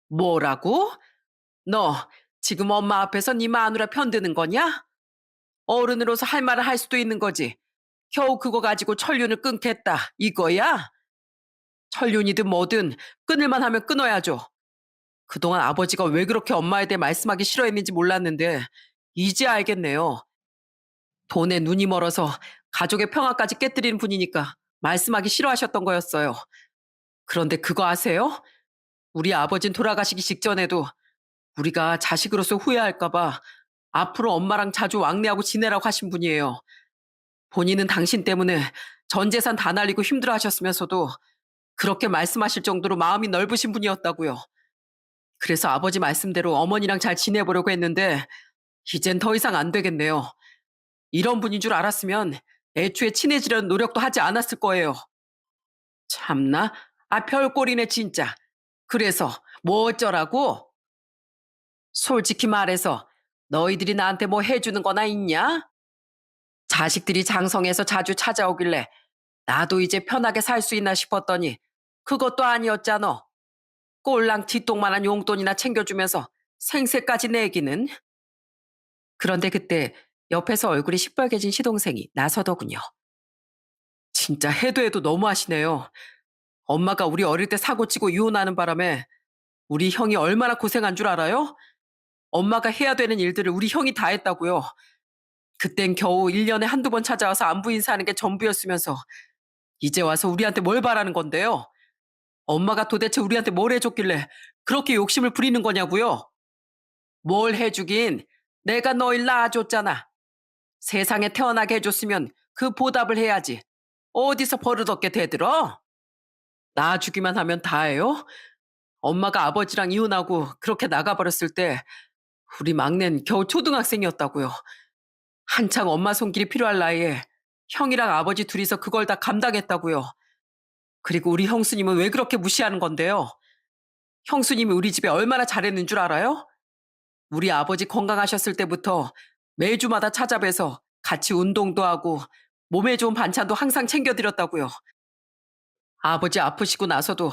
뭐라고? 너 지금 엄마 앞에서 네 마누라 편드는 거냐? 어른으로서 할 말을 할 수도 있는 거지. 겨우 그거 가지고 천륜을 끊겠다. 이거야? 천륜이든 뭐든 끊을만 하면 끊어야죠. 그동안 아버지가 왜 그렇게 엄마에 대해 말씀하기 싫어했는지 몰랐는데 이제 알겠네요. 돈에 눈이 멀어서 가족의 평화까지 깨뜨리는 분이니까 말씀하기 싫어하셨던 거였어요. 그런데 그거 아세요? 우리 아버진 돌아가시기 직전에도 우리가 자식으로서 후회할까봐 앞으로 엄마랑 자주 왕래하고 지내라고 하신 분이에요. 본인은 당신 때문에 전 재산 다 날리고 힘들어 하셨으면서도 그렇게 말씀하실 정도로 마음이 넓으신 분이었다고요. 그래서 아버지 말씀대로 어머니랑 잘 지내보려고 했는데 이젠 더 이상 안 되겠네요. 이런 분인 줄 알았으면 애초에 친해지려는 노력도 하지 않았을 거예요. 참나? 아, 별꼴이네 진짜. 그래서 뭐 어쩌라고? 솔직히 말해서 너희들이 나한테 뭐 해주는 거나 있냐? 자식들이 장성해서 자주 찾아오길래 나도 이제 편하게 살 수 있나 싶었더니 그것도 아니었잖아. 꼴랑 뒷동만한 용돈이나 챙겨주면서 생색까지 내기는. 그런데 그때 옆에서 얼굴이 시뻘개진 시동생이 나서더군요. 진짜 해도 해도 너무하시네요. 엄마가 우리 어릴 때 사고치고 이혼하는 바람에 우리 형이 얼마나 고생한 줄 알아요? 엄마가 해야 되는 일들을 우리 형이 다 했다고요. 그땐 겨우 1년에 한두 번 찾아와서 안부 인사하는 게 전부였으면서 이제 와서 우리한테 뭘 바라는 건데요? 엄마가 도대체 우리한테 뭘 해줬길래 그렇게 욕심을 부리는 거냐고요? 뭘 해주긴 내가 너일 낳아줬잖아. 세상에 태어나게 해줬으면 그 보답을 해야지. 어디서 버릇없게 대들어? 낳아주기만 하면 다예요? 엄마가 아버지랑 이혼하고 그렇게 나가버렸을 때 우리 막내는 겨우 초등학생이었다고요. 한창 엄마 손길이 필요할 나이에 형이랑 아버지 둘이서 그걸 다 감당했다고요. 그리고 우리 형수님은 왜 그렇게 무시하는 건데요? 형수님이 우리 집에 얼마나 잘했는 줄 알아요? 우리 아버지 건강하셨을 때부터 매주마다 찾아뵈서 같이 운동도 하고 몸에 좋은 반찬도 항상 챙겨드렸다고요. 아버지 아프시고 나서도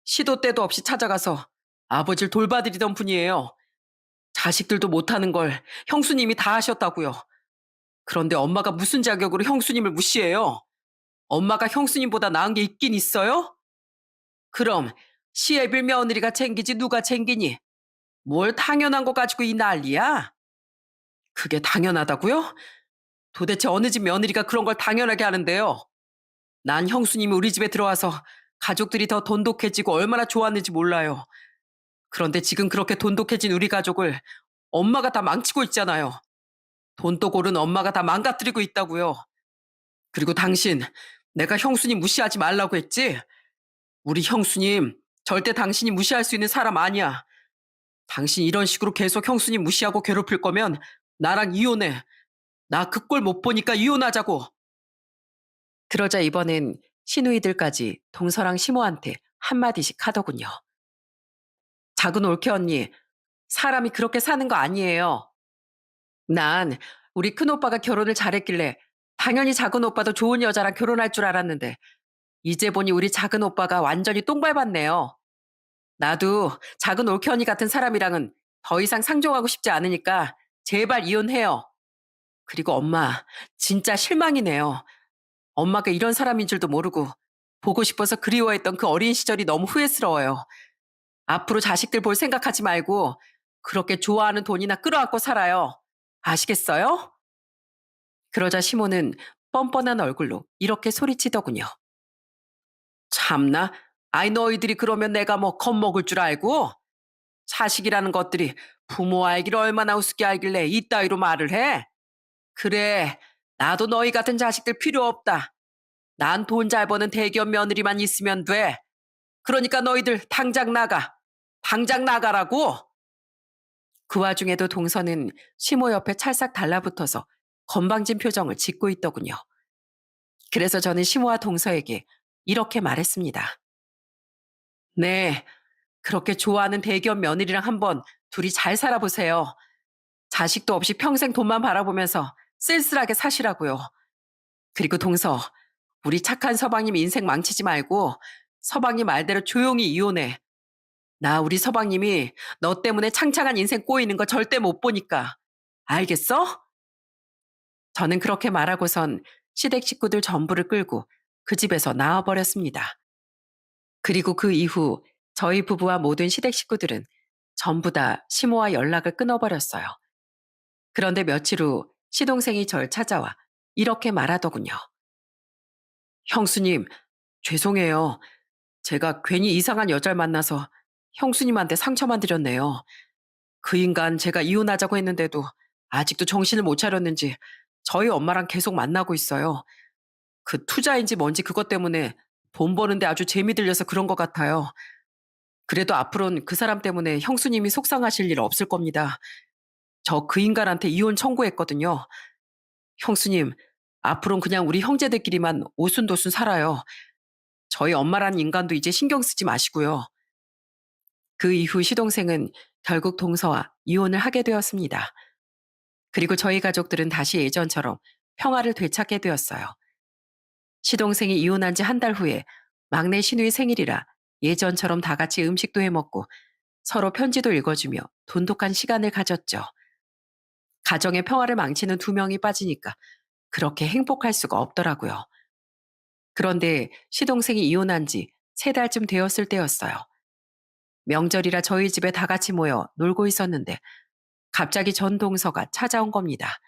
시도 때도 없이 찾아가서 아버지를 돌봐드리던 분이에요. 자식들도 못하는 걸 형수님이 다 하셨다고요. 그런데 엄마가 무슨 자격으로 형수님을 무시해요? 엄마가 형수님보다 나은 게 있긴 있어요? 그럼 시애빌 며느리가 챙기지 누가 챙기니? 뭘 당연한 거 가지고 이 난리야? 그게 당연하다고요? 도대체 어느 집 며느리가 그런 걸 당연하게 하는데요? 난 형수님이 우리 집에 들어와서 가족들이 더 돈독해지고 얼마나 좋았는지 몰라요. 그런데 지금 그렇게 돈독해진 우리 가족을 엄마가 다 망치고 있잖아요. 돈독 오른 엄마가 다 망가뜨리고 있다고요. 그리고 당신, 내가 형수님 무시하지 말라고 했지? 우리 형수님, 절대 당신이 무시할 수 있는 사람 아니야. 당신 이런 식으로 계속 형수님 무시하고 괴롭힐 거면 나랑 이혼해. 나 그 꼴 못 보니까 이혼하자고. 그러자 이번엔 시누이들까지 동서랑 시모한테 한마디씩 하더군요. 작은 올케 언니, 사람이 그렇게 사는 거 아니에요. 난 우리 큰오빠가 결혼을 잘했길래 당연히 작은 오빠도 좋은 여자랑 결혼할 줄 알았는데 이제 보니 우리 작은 오빠가 완전히 똥 밟았네요. 나도 작은 올케 언니 같은 사람이랑은 더 이상 상종하고 싶지 않으니까 제발 이혼해요. 그리고 엄마, 진짜 실망이네요. 엄마가 이런 사람인 줄도 모르고 보고 싶어서 그리워했던 그 어린 시절이 너무 후회스러워요. 앞으로 자식들 볼 생각하지 말고 그렇게 좋아하는 돈이나 끌어안고 살아요. 아시겠어요? 그러자 시모는 뻔뻔한 얼굴로 이렇게 소리치더군요. 참나, 아이 너희들이 그러면 내가 뭐 겁먹을 줄 알고? 자식이라는 것들이 부모 알기를 얼마나 우습게 알길래 이따위로 말을 해? 그래, 나도 너희 같은 자식들 필요 없다. 난 돈 잘 버는 대기업 며느리만 있으면 돼. 그러니까 너희들 당장 나가. 당장 나가라고. 그 와중에도 동서는 시모 옆에 찰싹 달라붙어서 건방진 표정을 짓고 있더군요. 그래서 저는 시모와 동서에게 이렇게 말했습니다. 네, 그렇게 좋아하는 대기업 며느리랑 한번 둘이 잘 살아보세요. 자식도 없이 평생 돈만 바라보면서 쓸쓸하게 사시라고요. 그리고 동서, 우리 착한 서방님 인생 망치지 말고 서방님 말대로 조용히 이혼해. 나 우리 서방님이 너 때문에 창창한 인생 꼬이는 거 절대 못 보니까. 알겠어? 저는 그렇게 말하고선 시댁 식구들 전부를 끌고 그 집에서 나와버렸습니다. 그리고 그 이후 저희 부부와 모든 시댁 식구들은 전부 다 시모와 연락을 끊어버렸어요. 그런데 며칠 후 시동생이 절 찾아와 이렇게 말하더군요. 형수님, 죄송해요. 제가 괜히 이상한 여자를 만나서 형수님한테 상처만 드렸네요. 그 인간 제가 이혼하자고 했는데도 아직도 정신을 못 차렸는지 저희 엄마랑 계속 만나고 있어요. 그 투자인지 뭔지 그것 때문에 돈 버는데 아주 재미 들려서 그런 것 같아요. 그래도 앞으로는 그 사람 때문에 형수님이 속상하실 일 없을 겁니다. 저 그 인간한테 이혼 청구했거든요. 형수님, 앞으로는 그냥 우리 형제들끼리만 오순도순 살아요. 저희 엄마라는 인간도 이제 신경 쓰지 마시고요. 그 이후 시동생은 결국 동서와 이혼을 하게 되었습니다. 그리고 저희 가족들은 다시 예전처럼 평화를 되찾게 되었어요. 시동생이 이혼한 지 한 달 후에 막내 시누이 생일이라 예전처럼 다 같이 음식도 해 먹고 서로 편지도 읽어주며 돈독한 시간을 가졌죠. 가정의 평화를 망치는 두 명이 빠지니까 그렇게 행복할 수가 없더라고요. 그런데 시동생이 이혼한 지 세 달쯤 되었을 때였어요. 명절이라 저희 집에 다 같이 모여 놀고 있었는데 갑자기 전 동서가 찾아온 겁니다.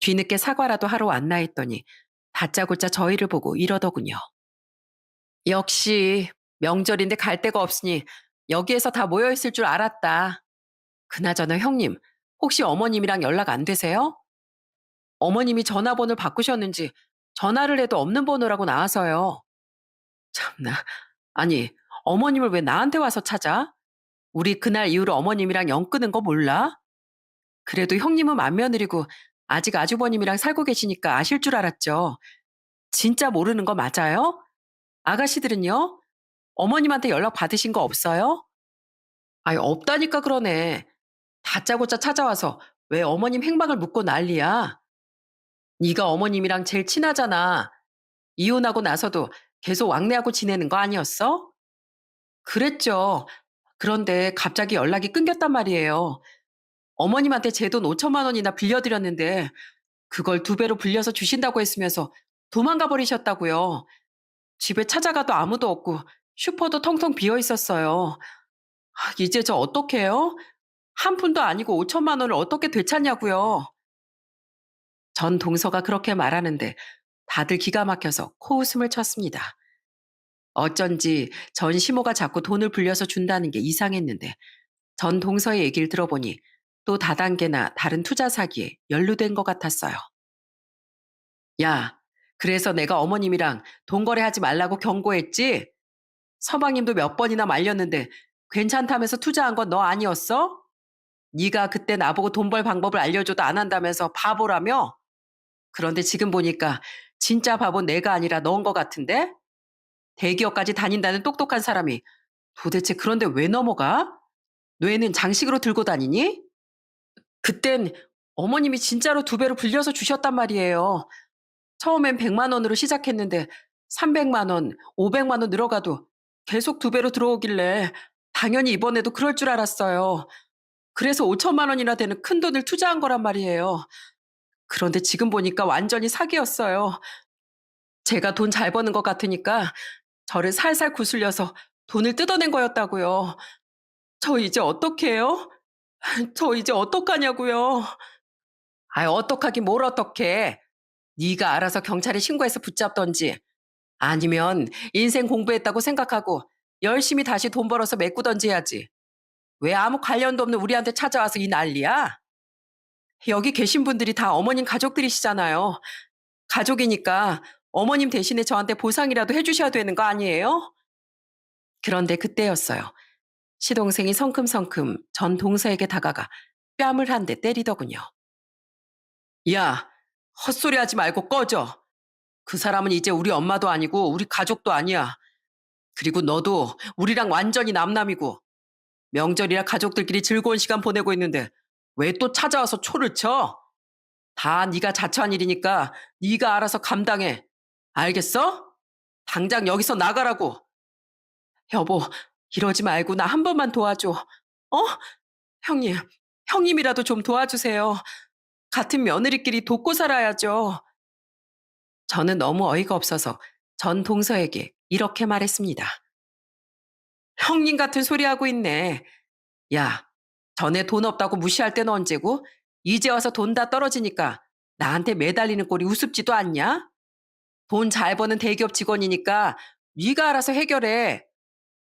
뒤늦게 사과라도 하러 왔나 했더니 다짜고짜 저희를 보고 이러더군요. 역시 명절인데 갈 데가 없으니 여기에서 다 모여있을 줄 알았다. 그나저나 형님, 혹시 어머님이랑 연락 안 되세요? 어머님이 전화번호를 바꾸셨는지 전화를 해도 없는 번호라고 나와서요. 참나. 아니, 어머님을 왜 나한테 와서 찾아? 우리 그날 이후로 어머님이랑 연 끊은 거 몰라? 그래도 형님은 맏며느리고 아직 아주버님이랑 살고 계시니까 아실 줄 알았죠. 진짜 모르는 거 맞아요? 아가씨들은요? 어머님한테 연락 받으신 거 없어요? 아니, 없다니까 그러네. 다짜고짜 찾아와서 왜 어머님 행방을 묻고 난리야? 네가 어머님이랑 제일 친하잖아. 이혼하고 나서도 계속 왕래하고 지내는 거 아니었어? 그랬죠. 그런데 갑자기 연락이 끊겼단 말이에요. 어머님한테 제 돈 5천만 원이나 빌려드렸는데 그걸 2배로 불려서 주신다고 했으면서 도망가 버리셨다고요. 집에 찾아가도 아무도 없고 슈퍼도 텅텅 비어 있었어요. 이제 저 어떡해요? 한 푼도 아니고 5천만 원을 어떻게 되찾냐고요. 전 동서가 그렇게 말하는데 다들 기가 막혀서 코웃음을 쳤습니다. 어쩐지 전 시모가 자꾸 돈을 불려서 준다는 게 이상했는데 전 동서의 얘기를 들어보니 또 다단계나 다른 투자 사기에 연루된 것 같았어요. 야, 그래서 내가 어머님이랑 돈 거래하지 말라고 경고했지? 서방님도 몇 번이나 말렸는데 괜찮다면서 투자한 건 너 아니었어? 네가 그때 나보고 돈 벌 방법을 알려줘도 안 한다면서 바보라며? 그런데 지금 보니까 진짜 바본 내가 아니라 너인 것 같은데? 대기업까지 다닌다는 똑똑한 사람이 도대체 그런데 왜 넘어가? 뇌는 장식으로 들고 다니니? 그땐 어머님이 진짜로 2배로 불려서 주셨단 말이에요. 처음엔 100만 원으로 시작했는데 300만 원, 500만 원 늘어가도 계속 2배로 들어오길래 당연히 이번에도 그럴 줄 알았어요. 그래서 5천만 원이나 되는 큰 돈을 투자한 거란 말이에요. 그런데 지금 보니까 완전히 사기였어요. 제가 돈 잘 버는 것 같으니까 저를 살살 구슬려서 돈을 뜯어낸 거였다고요. 저 이제 어떡해요? 저 이제 어떡하냐고요. 어떡하긴 뭘 어떡해. 네가 알아서 경찰에 신고해서 붙잡던지 아니면 인생 공부했다고 생각하고 열심히 다시 돈 벌어서 메꾸던지 해야지. 왜 아무 관련도 없는 우리한테 찾아와서 이 난리야? 여기 계신 분들이 다 어머님 가족들이시잖아요. 가족이니까 어머님 대신에 저한테 보상이라도 해주셔야 되는 거 아니에요? 그런데 그때였어요. 시동생이 성큼성큼 전 동서에게 다가가 뺨을 한 대 때리더군요. 야, 헛소리 하지 말고 꺼져. 그 사람은 이제 우리 엄마도 아니고 우리 가족도 아니야. 그리고 너도 우리랑 완전히 남남이고 명절이라 가족들끼리 즐거운 시간 보내고 있는데 왜 또 찾아와서 초를 쳐? 다 네가 자처한 일이니까 네가 알아서 감당해. 알겠어? 당장 여기서 나가라고. 여보, 이러지 말고 나 한 번만 도와줘. 어? 형님, 형님이라도 좀 도와주세요. 같은 며느리끼리 돕고 살아야죠. 저는 너무 어이가 없어서 전 동서에게 이렇게 말했습니다. 형님 같은 소리 하고 있네. 야, 전에 돈 없다고 무시할 때는 언제고? 이제 와서 돈 다 떨어지니까 나한테 매달리는 꼴이 우습지도 않냐? 돈 잘 버는 대기업 직원이니까 네가 알아서 해결해.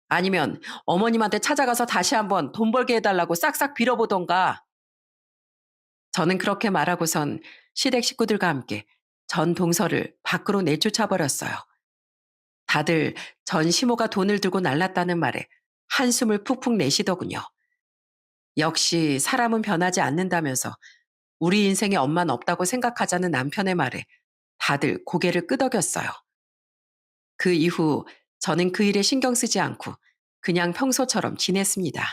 아니면 어머님한테 찾아가서 다시 한번 돈 벌게 해달라고 싹싹 빌어보던가. 저는 그렇게 말하고선 시댁 식구들과 함께 전 동서를 밖으로 내쫓아 버렸어요. 다들 전 시모가 돈을 들고 날랐다는 말에 한숨을 푹푹 내쉬더군요. 역시 사람은 변하지 않는다면서 우리 인생에 엄만 없다고 생각하자는 남편의 말에 다들 고개를 끄덕였어요. 그 이후 저는 그 일에 신경 쓰지 않고 그냥 평소처럼 지냈습니다.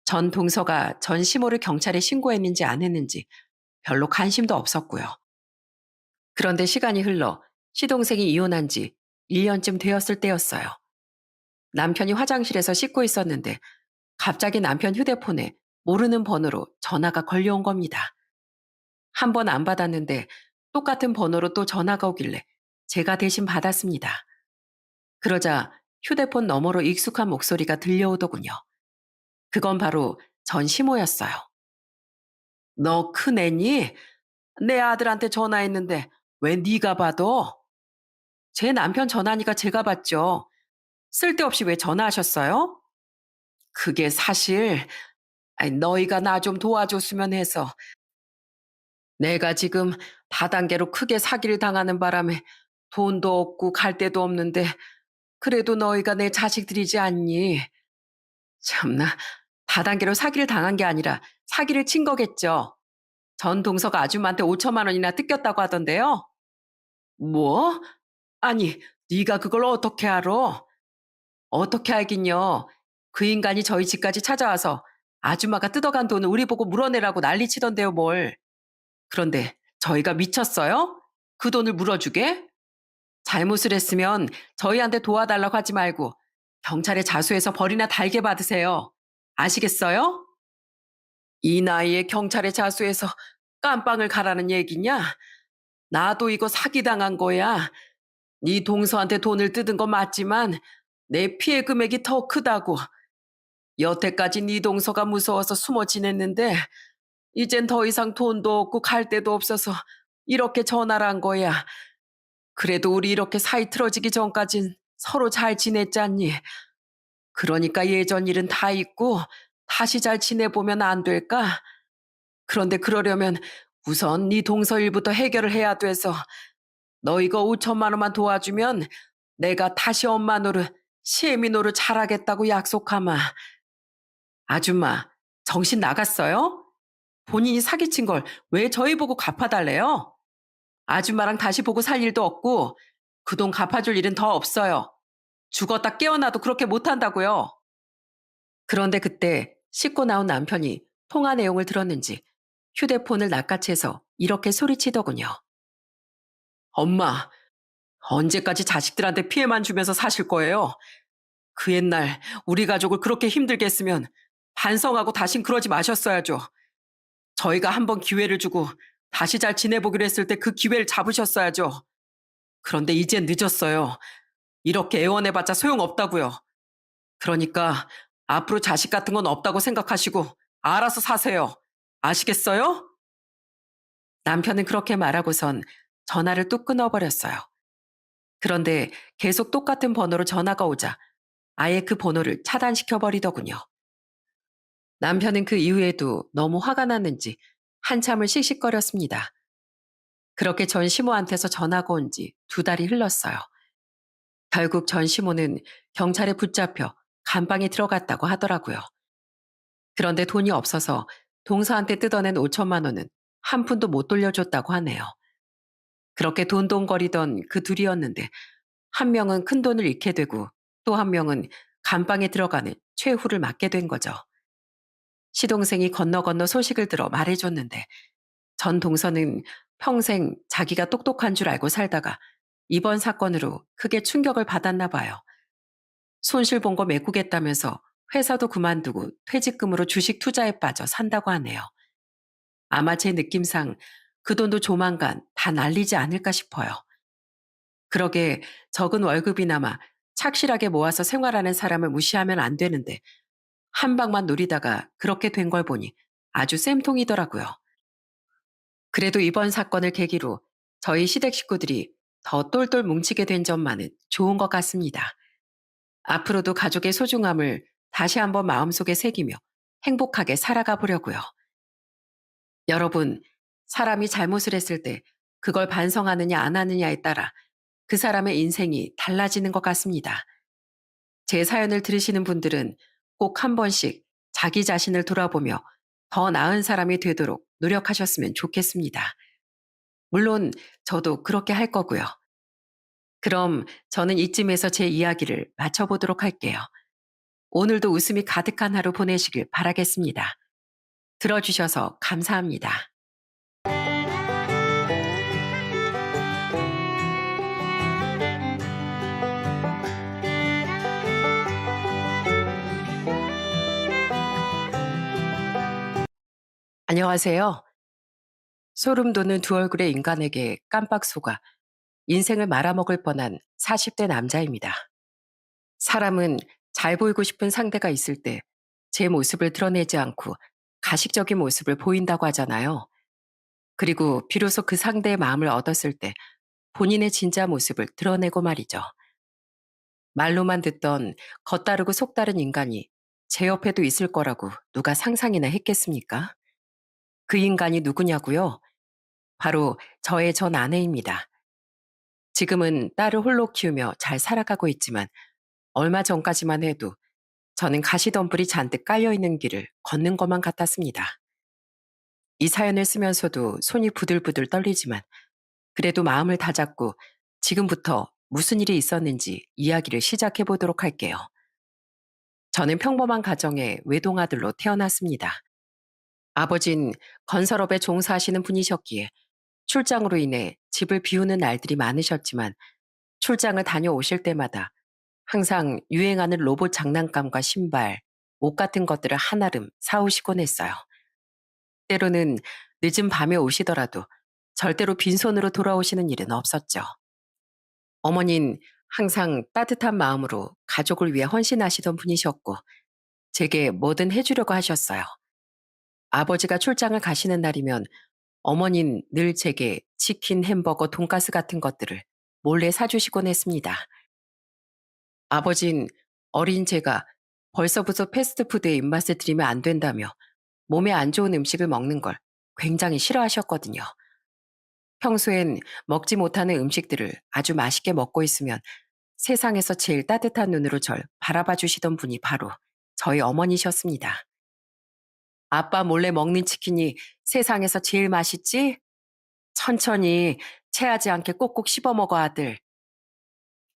전 동서가 전 시모를 경찰에 신고했는지 안 했는지 별로 관심도 없었고요. 그런데 시간이 흘러 시동생이 이혼한 지 1년쯤 되었을 때였어요. 남편이 화장실에서 씻고 있었는데 갑자기 남편 휴대폰에 모르는 번호로 전화가 걸려온 겁니다. 한 번 안 받았는데 똑같은 번호로 또 전화가 오길래 제가 대신 받았습니다. 그러자 휴대폰 너머로 익숙한 목소리가 들려오더군요. 그건 바로 전 시모였어요. 너 큰애니? 내 아들한테 전화했는데 왜 네가 받아? 제 남편 전화니까 제가 받죠. 쓸데없이 왜 전화하셨어요? 그게 사실 아니, 너희가 나 좀 도와줬으면 해서 내가 지금 다단계로 크게 사기를 당하는 바람에 돈도 없고 갈 데도 없는데 그래도 너희가 내 자식들이지 않니? 참나, 다단계로 사기를 당한 게 아니라 사기를 친 거겠죠. 전 동서가 아줌마한테 5천만 원이나 뜯겼다고 하던데요. 뭐? 아니, 네가 그걸 어떻게 알아? 어떻게 알긴요. 그 인간이 저희 집까지 찾아와서 아줌마가 뜯어간 돈을 우리 보고 물어내라고 난리치던데요, 뭘. 그런데 저희가 미쳤어요? 그 돈을 물어주게? 잘못을 했으면 저희한테 도와달라고 하지 말고 경찰에 자수해서 벌이나 달게 받으세요. 아시겠어요? 이 나이에 경찰에 자수해서 깜빵을 가라는 얘기냐? 나도 이거 사기당한 거야. 네 동서한테 돈을 뜯은 건 맞지만 내 피해 금액이 더 크다고. 여태까지 네 동서가 무서워서 숨어 지냈는데 이젠 더 이상 돈도 없고 갈 데도 없어서 이렇게 전화를 한 거야. 그래도 우리 이렇게 사이 틀어지기 전까진 서로 잘 지냈잖니. 그러니까 예전 일은 다 잊고 다시 잘 지내보면 안 될까? 그런데 그러려면 우선 네 동서 일부터 해결을 해야 돼서 너 이거 5천만 원만 도와주면 내가 다시 엄마 노릇, 시애미 노릇 잘하겠다고 약속하마. 아줌마, 정신 나갔어요? 본인이 사기친 걸 왜 저희 보고 갚아달래요? 아줌마랑 다시 보고 살 일도 없고 그 돈 갚아줄 일은 더 없어요. 죽었다 깨어나도 그렇게 못한다고요. 그런데 그때 씻고 나온 남편이 통화 내용을 들었는지 휴대폰을 낚아채서 이렇게 소리치더군요. 엄마, 언제까지 자식들한테 피해만 주면서 사실 거예요? 그 옛날 우리 가족을 그렇게 힘들게 했으면 반성하고 다신 그러지 마셨어야죠. 저희가 한번 기회를 주고 다시 잘 지내보기로 했을 때 그 기회를 잡으셨어야죠. 그런데 이젠 늦었어요. 이렇게 애원해봤자 소용없다고요. 그러니까 앞으로 자식 같은 건 없다고 생각하시고 알아서 사세요. 아시겠어요? 남편은 그렇게 말하고선 전화를 뚝 끊어버렸어요. 그런데 계속 똑같은 번호로 전화가 오자 아예 그 번호를 차단시켜버리더군요. 남편은 그 이후에도 너무 화가 났는지 한참을 씩씩거렸습니다. 그렇게 전 시모한테서 전화가 온 지 2달이 흘렀어요. 결국 전 시모는 경찰에 붙잡혀 감방에 들어갔다고 하더라고요. 그런데 돈이 없어서 동서한테 뜯어낸 5천만 원은 한 푼도 못 돌려줬다고 하네요. 그렇게 돈돈거리던 그 둘이었는데 한 명은 큰 돈을 잃게 되고 또 한 명은 감방에 들어가는 최후를 맞게 된 거죠. 시동생이 건너 건너 소식을 들어 말해줬는데 전 동서는 평생 자기가 똑똑한 줄 알고 살다가 이번 사건으로 크게 충격을 받았나 봐요. 손실 본 거 메꾸겠다면서 회사도 그만두고 퇴직금으로 주식 투자에 빠져 산다고 하네요. 아마 제 느낌상 그 돈도 조만간 다 날리지 않을까 싶어요. 그러게 적은 월급이나마 착실하게 모아서 생활하는 사람을 무시하면 안 되는데 한 방만 노리다가 그렇게 된 걸 보니 아주 쌤통이더라고요. 그래도 이번 사건을 계기로 저희 시댁 식구들이 더 똘똘 뭉치게 된 점만은 좋은 것 같습니다. 앞으로도 가족의 소중함을 다시 한번 마음속에 새기며 행복하게 살아가 보려고요. 여러분, 사람이 잘못을 했을 때 그걸 반성하느냐 안 하느냐에 따라 그 사람의 인생이 달라지는 것 같습니다. 제 사연을 들으시는 분들은 꼭 한 번씩 자기 자신을 돌아보며 더 나은 사람이 되도록 노력하셨으면 좋겠습니다. 물론 저도 그렇게 할 거고요. 그럼 저는 이쯤에서 제 이야기를 마쳐보도록 할게요. 오늘도 웃음이 가득한 하루 보내시길 바라겠습니다. 들어주셔서 감사합니다. 안녕하세요. 소름 돋는 두 얼굴의 인간에게 깜빡 속아 인생을 말아먹을 뻔한 40대 남자입니다. 사람은 잘 보이고 싶은 상대가 있을 때 제 모습을 드러내지 않고 가식적인 모습을 보인다고 하잖아요. 그리고 비로소 그 상대의 마음을 얻었을 때 본인의 진짜 모습을 드러내고 말이죠. 말로만 듣던 겉다르고 속다른 인간이 제 옆에도 있을 거라고 누가 상상이나 했겠습니까? 그 인간이 누구냐고요? 바로 저의 전 아내입니다. 지금은 딸을 홀로 키우며 잘 살아가고 있지만 얼마 전까지만 해도 저는 가시덤불이 잔뜩 깔려 있는 길을 걷는 것만 같았습니다. 이 사연을 쓰면서도 손이 부들부들 떨리지만 그래도 마음을 다잡고 지금부터 무슨 일이 있었는지 이야기를 시작해 보도록 할게요. 저는 평범한 가정의 외동아들로 태어났습니다. 아버진 건설업에 종사하시는 분이셨기에 출장으로 인해 집을 비우는 날들이 많으셨지만 출장을 다녀오실 때마다 항상 유행하는 로봇 장난감과 신발, 옷 같은 것들을 한아름 사오시곤 했어요. 때로는 늦은 밤에 오시더라도 절대로 빈손으로 돌아오시는 일은 없었죠. 어머닌 항상 따뜻한 마음으로 가족을 위해 헌신하시던 분이셨고 제게 뭐든 해주려고 하셨어요. 아버지가 출장을 가시는 날이면 어머닌 늘 제게 치킨, 햄버거, 돈가스 같은 것들을 몰래 사주시곤 했습니다. 아버진 어린 제가 벌써부터 패스트푸드에 입맛을 들이면 안 된다며 몸에 안 좋은 음식을 먹는 걸 굉장히 싫어하셨거든요. 평소엔 먹지 못하는 음식들을 아주 맛있게 먹고 있으면 세상에서 제일 따뜻한 눈으로 절 바라봐 주시던 분이 바로 저희 어머니셨습니다. 아빠 몰래 먹는 치킨이 세상에서 제일 맛있지? 천천히 체하지 않게 꼭꼭 씹어 먹어 아들.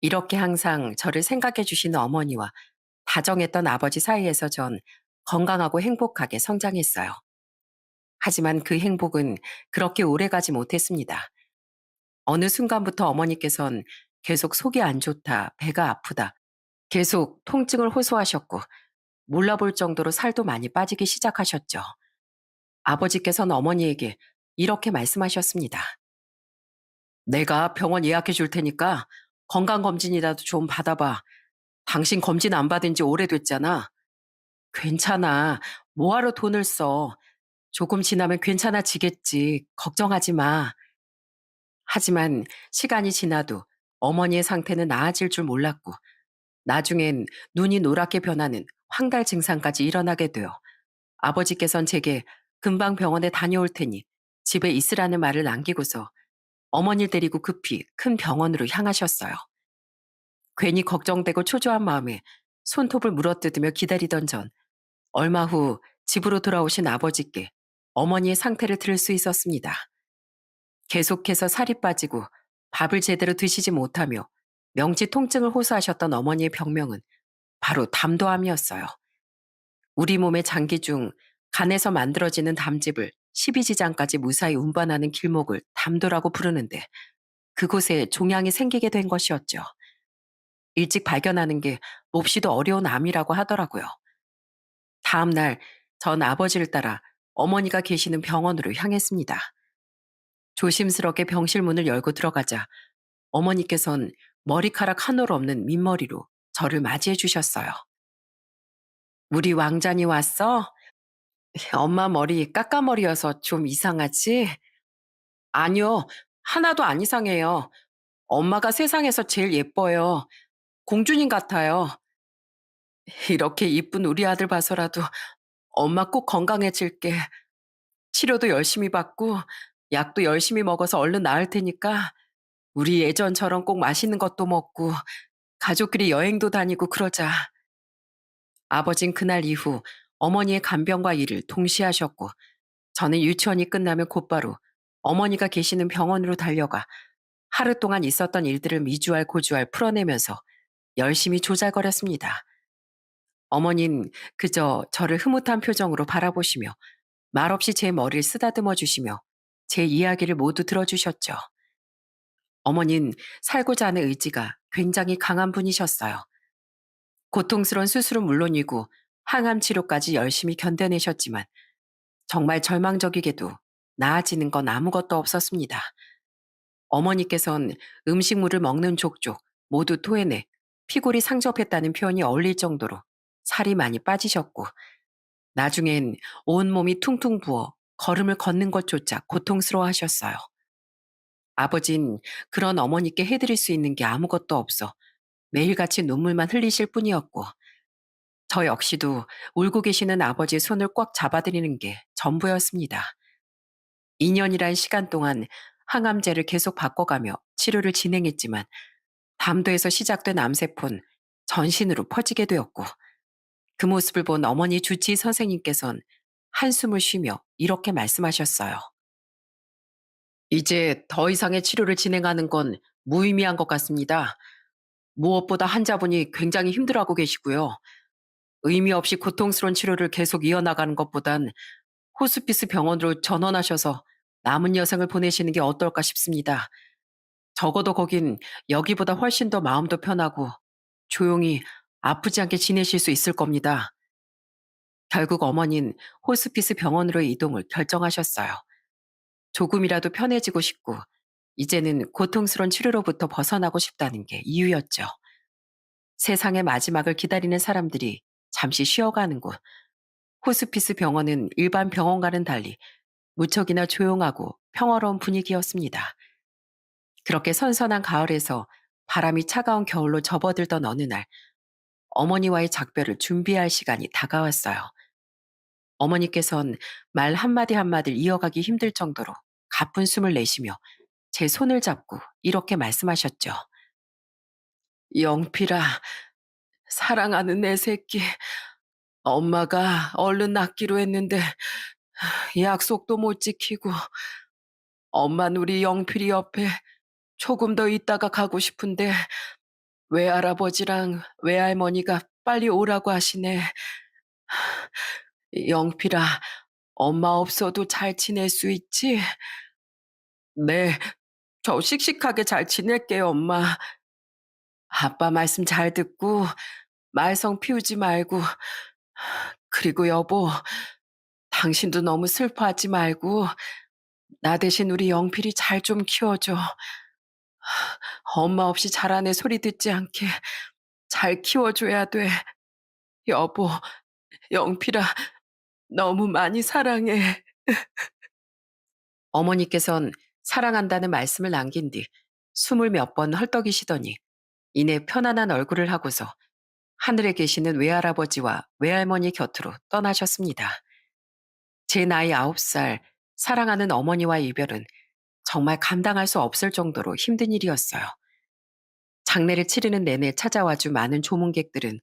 이렇게 항상 저를 생각해 주시는 어머니와 다정했던 아버지 사이에서 전 건강하고 행복하게 성장했어요. 하지만 그 행복은 그렇게 오래 가지 못했습니다. 어느 순간부터 어머니께선 계속 속이 안 좋다, 배가 아프다, 계속 통증을 호소하셨고 몰라볼 정도로 살도 많이 빠지기 시작하셨죠. 아버지께서는 어머니에게 이렇게 말씀하셨습니다. 내가 병원 예약해 줄 테니까 건강검진이라도 좀 받아봐. 당신 검진 안 받은 지 오래됐잖아. 괜찮아. 뭐하러 돈을 써. 조금 지나면 괜찮아지겠지. 걱정하지 마. 하지만 시간이 지나도 어머니의 상태는 나아질 줄 몰랐고 나중엔 눈이 노랗게 변하는 황달 증상까지 일어나게 되어 아버지께선 제게 금방 병원에 다녀올 테니 집에 있으라는 말을 남기고서 어머니를 데리고 급히 큰 병원으로 향하셨어요. 괜히 걱정되고 초조한 마음에 손톱을 물어뜯으며 기다리던 전 얼마 후 집으로 돌아오신 아버지께 어머니의 상태를 들을 수 있었습니다. 계속해서 살이 빠지고 밥을 제대로 드시지 못하며 명치 통증을 호소하셨던 어머니의 병명은 바로 담도암이었어요. 우리 몸의 장기 중 간에서 만들어지는 담즙을 십이지장까지 무사히 운반하는 길목을 담도라고 부르는데 그곳에 종양이 생기게 된 것이었죠. 일찍 발견하는 게 몹시도 어려운 암이라고 하더라고요. 다음 날 전 아버지를 따라 어머니가 계시는 병원으로 향했습니다. 조심스럽게 병실 문을 열고 들어가자 어머니께선 머리카락 한 올 없는 민머리로 저를 맞이해 주셨어요. 우리 왕자니 왔어? 엄마 머리 까까머리여서 좀 이상하지? 아니요, 하나도 안 이상해요. 엄마가 세상에서 제일 예뻐요. 공주님 같아요. 이렇게 이쁜 우리 아들 봐서라도 엄마 꼭 건강해질게. 치료도 열심히 받고 약도 열심히 먹어서 얼른 나을 테니까 우리 예전처럼 꼭 맛있는 것도 먹고 가족끼리 여행도 다니고 그러자. 아버진 그날 이후 어머니의 간병과 일을 동시에 하셨고 저는 유치원이 끝나면 곧바로 어머니가 계시는 병원으로 달려가 하루 동안 있었던 일들을 미주알 고주알 풀어내면서 열심히 조잘거렸습니다. 어머닌 그저 저를 흐뭇한 표정으로 바라보시며 말없이 제 머리를 쓰다듬어 주시며 제 이야기를 모두 들어주셨죠. 어머닌 살고자 하는 의지가 굉장히 강한 분이셨어요. 고통스러운 수술은 물론이고 항암 치료까지 열심히 견뎌내셨지만 정말 절망적이게도 나아지는 건 아무것도 없었습니다. 어머니께선 음식물을 먹는 족족 모두 토해내 피골이 상접했다는 표현이 어울릴 정도로 살이 많이 빠지셨고 나중엔 온몸이 퉁퉁 부어 걸음을 걷는 것조차 고통스러워 하셨어요. 아버진 그런 어머니께 해드릴 수 있는 게 아무것도 없어 매일같이 눈물만 흘리실 뿐이었고, 저 역시도 울고 계시는 아버지의 손을 꽉 잡아드리는 게 전부였습니다. 2년이란 시간 동안 항암제를 계속 바꿔가며 치료를 진행했지만 담도에서 시작된 암세포는 전신으로 퍼지게 되었고, 그 모습을 본 어머니 주치의 선생님께선 한숨을 쉬며 이렇게 말씀하셨어요. 이제 더 이상의 치료를 진행하는 건 무의미한 것 같습니다. 무엇보다 환자분이 굉장히 힘들어하고 계시고요. 의미 없이 고통스러운 치료를 계속 이어나가는 것보단 호스피스 병원으로 전원하셔서 남은 여생을 보내시는 게 어떨까 싶습니다. 적어도 거긴 여기보다 훨씬 더 마음도 편하고 조용히 아프지 않게 지내실 수 있을 겁니다. 결국 어머니는 호스피스 병원으로 이동을 결정하셨어요. 조금이라도 편해지고 싶고 이제는 고통스러운 치료로부터 벗어나고 싶다는 게 이유였죠. 세상의 마지막을 기다리는 사람들이 잠시 쉬어가는 곳. 호스피스 병원은 일반 병원과는 달리 무척이나 조용하고 평화로운 분위기였습니다. 그렇게 선선한 가을에서 바람이 차가운 겨울로 접어들던 어느 날, 어머니와의 작별을 준비할 시간이 다가왔어요. 어머니께선 말 한마디 한마디를 이어가기 힘들 정도로 가쁜 숨을 내쉬며 제 손을 잡고 이렇게 말씀하셨죠. 영필아, 사랑하는 내 새끼. 엄마가 얼른 낫기로 했는데 약속도 못 지키고 엄만 우리 영필이 옆에 조금 더 있다가 가고 싶은데 외할아버지랑 외할머니가 빨리 오라고 하시네. 영필아, 엄마 없어도 잘 지낼 수 있지? 네, 저 씩씩하게 잘 지낼게요, 엄마. 아빠 말씀 잘 듣고 말썽 피우지 말고. 그리고 여보, 당신도 너무 슬퍼하지 말고 나 대신 우리 영필이 잘 좀 키워줘. 엄마 없이 자란 애 소리 듣지 않게 잘 키워줘야 돼. 여보, 영필아, 너무 많이 사랑해. 어머니께선 사랑한다는 말씀을 남긴 뒤 숨을 몇 번 헐떡이시더니 이내 편안한 얼굴을 하고서 하늘에 계시는 외할아버지와 외할머니 곁으로 떠나셨습니다. 제 나이 9살, 사랑하는 어머니와의 이별은 정말 감당할 수 없을 정도로 힘든 일이었어요. 장례를 치르는 내내 찾아와준 많은 조문객들은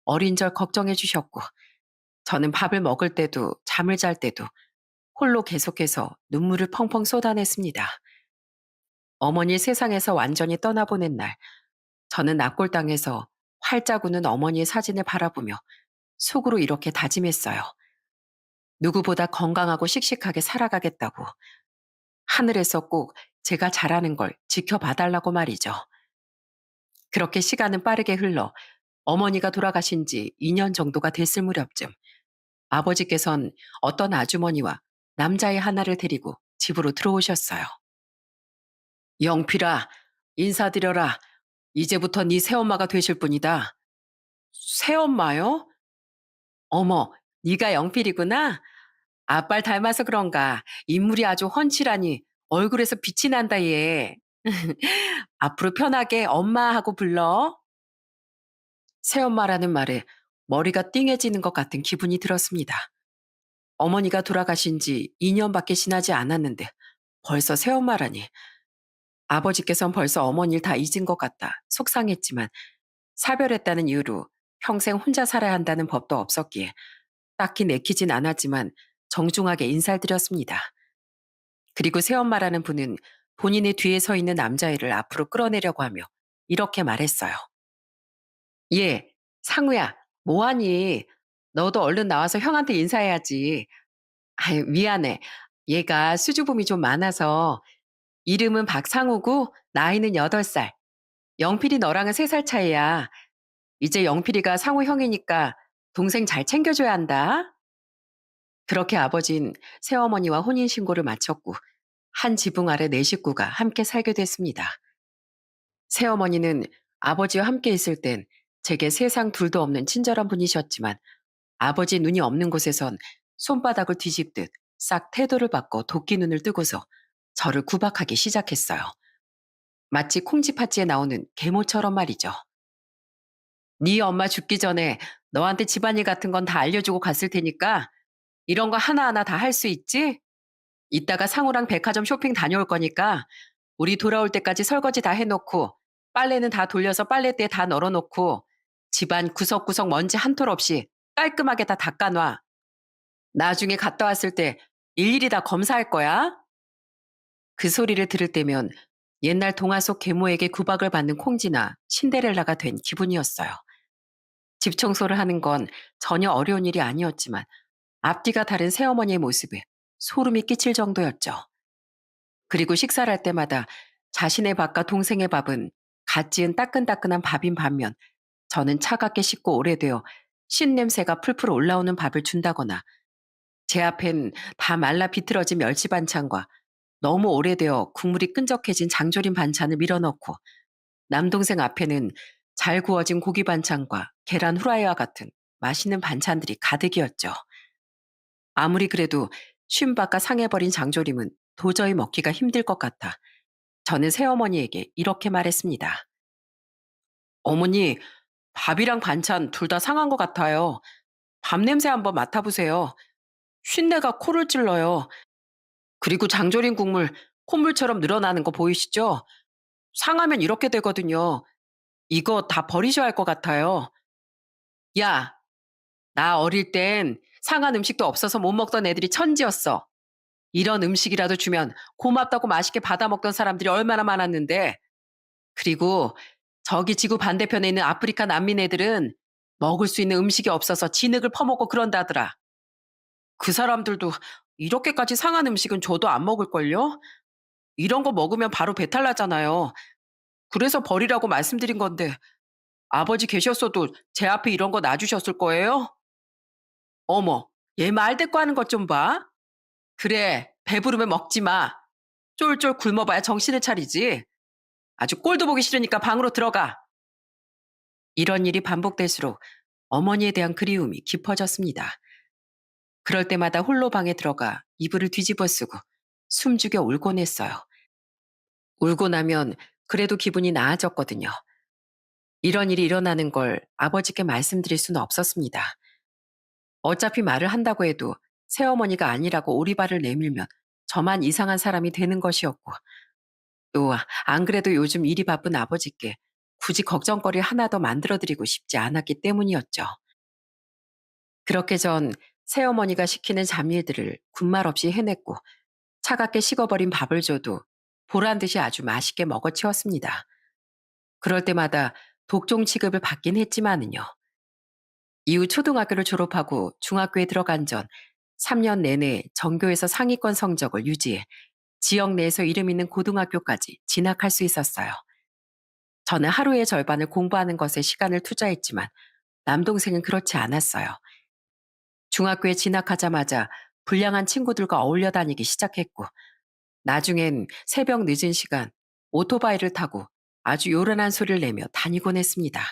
어린절 걱정해 주셨고, 저는 밥을 먹을 때도 잠을 잘 때도 홀로 계속해서 눈물을 펑펑 쏟아냈습니다. 어머니 세상에서 완전히 떠나보낸 날, 저는 납골당에서 활짝 우는 어머니의 사진을 바라보며 속으로 이렇게 다짐했어요. 누구보다 건강하고 씩씩하게 살아가겠다고. 하늘에서 꼭 제가 잘하는 걸 지켜봐달라고 말이죠. 그렇게 시간은 빠르게 흘러 어머니가 돌아가신 지 2년 정도가 됐을 무렵쯤 아버지께선 어떤 아주머니와 남자의 하나를 데리고 집으로 들어오셨어요. 영필아, 인사드려라. 이제부터 네 새엄마가 되실 분이다. 새엄마요? 어머, 네가 영필이구나. 아빠를 닮아서 그런가 인물이 아주 훤칠하니 얼굴에서 빛이 난다 얘. 앞으로 편하게 엄마 하고 불러. 새엄마라는 말에 머리가 띵해지는 것 같은 기분이 들었습니다. 어머니가 돌아가신 지 2년밖에 지나지 않았는데 벌써 새엄마라니. 아버지께선 벌써 어머니를 다 잊은 것 같다 속상했지만 사별했다는 이유로 평생 혼자 살아야 한다는 법도 없었기에 딱히 내키진 않았지만 정중하게 인사를 드렸습니다. 그리고 새엄마라는 분은 본인의 뒤에 서 있는 남자애를 앞으로 끌어내려고 하며 이렇게 말했어요. 예, 상우야, 뭐하니? 너도 얼른 나와서 형한테 인사해야지. 아유, 미안해. 얘가 수줍음이 좀 많아서. 이름은 박상우고 나이는 8살. 영필이 너랑은 3살 차이야. 이제 영필이가 상우 형이니까 동생 잘 챙겨줘야 한다. 그렇게 아버진 새어머니와 혼인신고를 마쳤고 한 지붕 아래 네 식구가 함께 살게 됐습니다. 새어머니는 아버지와 함께 있을 땐 제게 세상 둘도 없는 친절한 분이셨지만 아버지 눈이 없는 곳에선 손바닥을 뒤집듯 싹 태도를 바꿔 도끼 눈을 뜨고서 저를 구박하기 시작했어요. 마치 콩쥐팥쥐에 나오는 계모처럼 말이죠. 네 엄마 죽기 전에 너한테 집안일 같은 건 다 알려주고 갔을 테니까 이런 거 하나하나 다 할 수 있지? 이따가 상우랑 백화점 쇼핑 다녀올 거니까 우리 돌아올 때까지 설거지 다 해놓고 빨래는 다 돌려서 빨래대에 다 널어놓고 집안 구석구석 먼지 한 톨 없이 깔끔하게 다 닦아놔. 나중에 갔다 왔을 때 일일이 다 검사할 거야. 그 소리를 들을 때면 옛날 동화 속 계모에게 구박을 받는 콩쥐나 신데렐라가 된 기분이었어요. 집 청소를 하는 건 전혀 어려운 일이 아니었지만 앞뒤가 다른 새어머니의 모습에 소름이 끼칠 정도였죠. 그리고 식사를 할 때마다 자신의 밥과 동생의 밥은 갓 지은 따끈따끈한 밥인 반면 저는 차갑게 식고 오래되어 신냄새가 풀풀 올라오는 밥을 준다거나 제 앞엔 다 말라 비틀어진 멸치 반찬과 너무 오래되어 국물이 끈적해진 장조림 반찬을 밀어넣고 남동생 앞에는 잘 구워진 고기 반찬과 계란 후라이와 같은 맛있는 반찬들이 가득이었죠. 아무리 그래도 쉰바가 상해버린 장조림은 도저히 먹기가 힘들 것 같아 저는 새어머니에게 이렇게 말했습니다. 어머니, 밥이랑 반찬 둘 다 상한 것 같아요. 밥 냄새 한번 맡아보세요. 쉰내가 코를 찔러요. 그리고 장조림 국물 콧물처럼 늘어나는 거 보이시죠? 상하면 이렇게 되거든요. 이거 다 버리셔야 할 것 같아요. 야, 나 어릴 땐 상한 음식도 없어서 못 먹던 애들이 천지였어. 이런 음식이라도 주면 고맙다고 맛있게 받아 먹던 사람들이 얼마나 많았는데. 그리고 저기 지구 반대편에 있는 아프리카 난민 애들은 먹을 수 있는 음식이 없어서 진흙을 퍼먹고 그런다더라. 그 사람들도 이렇게까지 상한 음식은 줘도 안 먹을걸요? 이런 거 먹으면 바로 배탈 나잖아요. 그래서 버리라고 말씀드린 건데 아버지 계셨어도 제 앞에 이런 거 놔주셨을 거예요? 어머, 얘 말 대꾸하는 것 좀 봐. 그래, 배부르면 먹지 마. 쫄쫄 굶어봐야 정신을 차리지. 아주 꼴도 보기 싫으니까 방으로 들어가. 이런 일이 반복될수록 어머니에 대한 그리움이 깊어졌습니다. 그럴 때마다 홀로 방에 들어가 이불을 뒤집어 쓰고 숨죽여 울곤 했어요. 울고 나면 그래도 기분이 나아졌거든요. 이런 일이 일어나는 걸 아버지께 말씀드릴 수는 없었습니다. 어차피 말을 한다고 해도 새어머니가 아니라고 오리발을 내밀면 저만 이상한 사람이 되는 것이었고 또 안 그래도 요즘 일이 바쁜 아버지께 굳이 걱정거리 하나 더 만들어드리고 싶지 않았기 때문이었죠. 그렇게 전 새어머니가 시키는 잡일들을 군말 없이 해냈고 차갑게 식어버린 밥을 줘도 보란 듯이 아주 맛있게 먹어치웠습니다. 그럴 때마다 독종 취급을 받긴 했지만은요. 이후 초등학교를 졸업하고 중학교에 들어간 전 3년 내내 전교에서 상위권 성적을 유지해 지역 내에서 이름 있는 고등학교까지 진학할 수 있었어요. 저는 하루의 절반을 공부하는 것에 시간을 투자했지만 남동생은 그렇지 않았어요. 중학교에 진학하자마자 불량한 친구들과 어울려 다니기 시작했고 나중엔 새벽 늦은 시간 오토바이를 타고 아주 요란한 소리를 내며 다니곤 했습니다.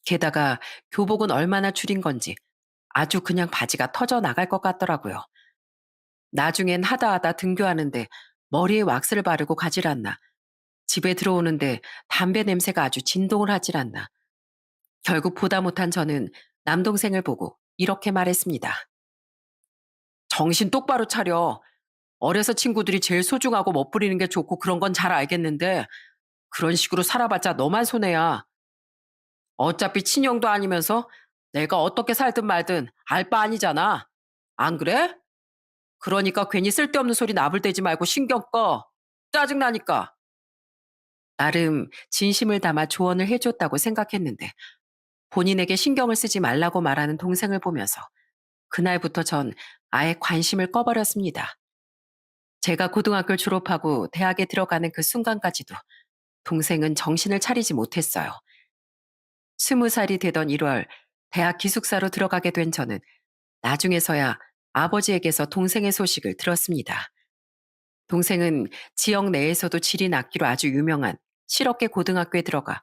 게다가 교복은 얼마나 줄인 건지 아주 그냥 바지가 터져 나갈 것 같더라고요. 나중엔 하다 등교하는데 머리에 왁스를 바르고 가질 않나. 집에 들어오는데 담배 냄새가 아주 진동을 하질 않나. 결국 보다 못한 저는 남동생을 보고 이렇게 말했습니다. 정신 똑바로 차려. 어려서 친구들이 제일 소중하고 멋부리는 게 좋고 그런 건 잘 알겠는데 그런 식으로 살아봤자 너만 손해야. 어차피 친형도 아니면서 내가 어떻게 살든 말든 알 바 아니잖아. 안 그래? 그러니까 괜히 쓸데없는 소리 나불대지 말고 신경 꺼. 짜증나니까. 나름 진심을 담아 조언을 해줬다고 생각했는데 본인에게 신경을 쓰지 말라고 말하는 동생을 보면서 그날부터 전 아예 관심을 꺼버렸습니다. 제가 고등학교를 졸업하고 대학에 들어가는 그 순간까지도 동생은 정신을 차리지 못했어요. 20살이 되던 1월 대학 기숙사로 들어가게 된 저는 나중에서야 아버지에게서 동생의 소식을 들었습니다. 동생은 지역 내에서도 질이 낮기로 아주 유명한 실업계 고등학교에 들어가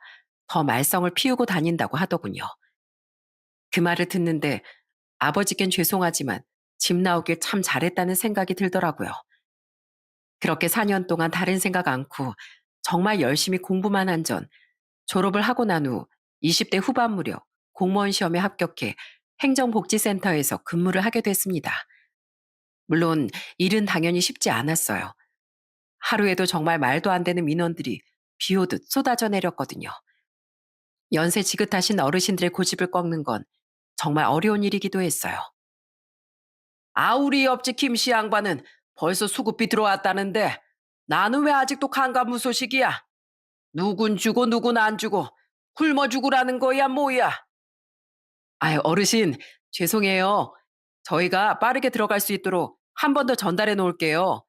더 말썽을 피우고 다닌다고 하더군요. 그 말을 듣는데 아버지께는 죄송하지만 집 나오길 참 잘했다는 생각이 들더라고요. 그렇게 4년 동안 다른 생각 않고 정말 열심히 공부만 한 전 졸업을 하고 난 후 20대 후반 무렵 공무원 시험에 합격해 행정복지센터에서 근무를 하게 됐습니다. 물론 일은 당연히 쉽지 않았어요. 하루에도 정말 말도 안 되는 민원들이 비 오듯 쏟아져 내렸거든요. 연세 지긋하신 어르신들의 고집을 꺾는 건 정말 어려운 일이기도 했어요. 아, 우리 옆집 김씨 양반은 벌써 수급비 들어왔다는데 나는 왜 아직도 강간무소식이야? 누군 주고 누군 안 주고 굶어 죽으라는 거야 뭐야? 아유, 어르신, 죄송해요. 저희가 빠르게 들어갈 수 있도록 한 번 더 전달해 놓을게요.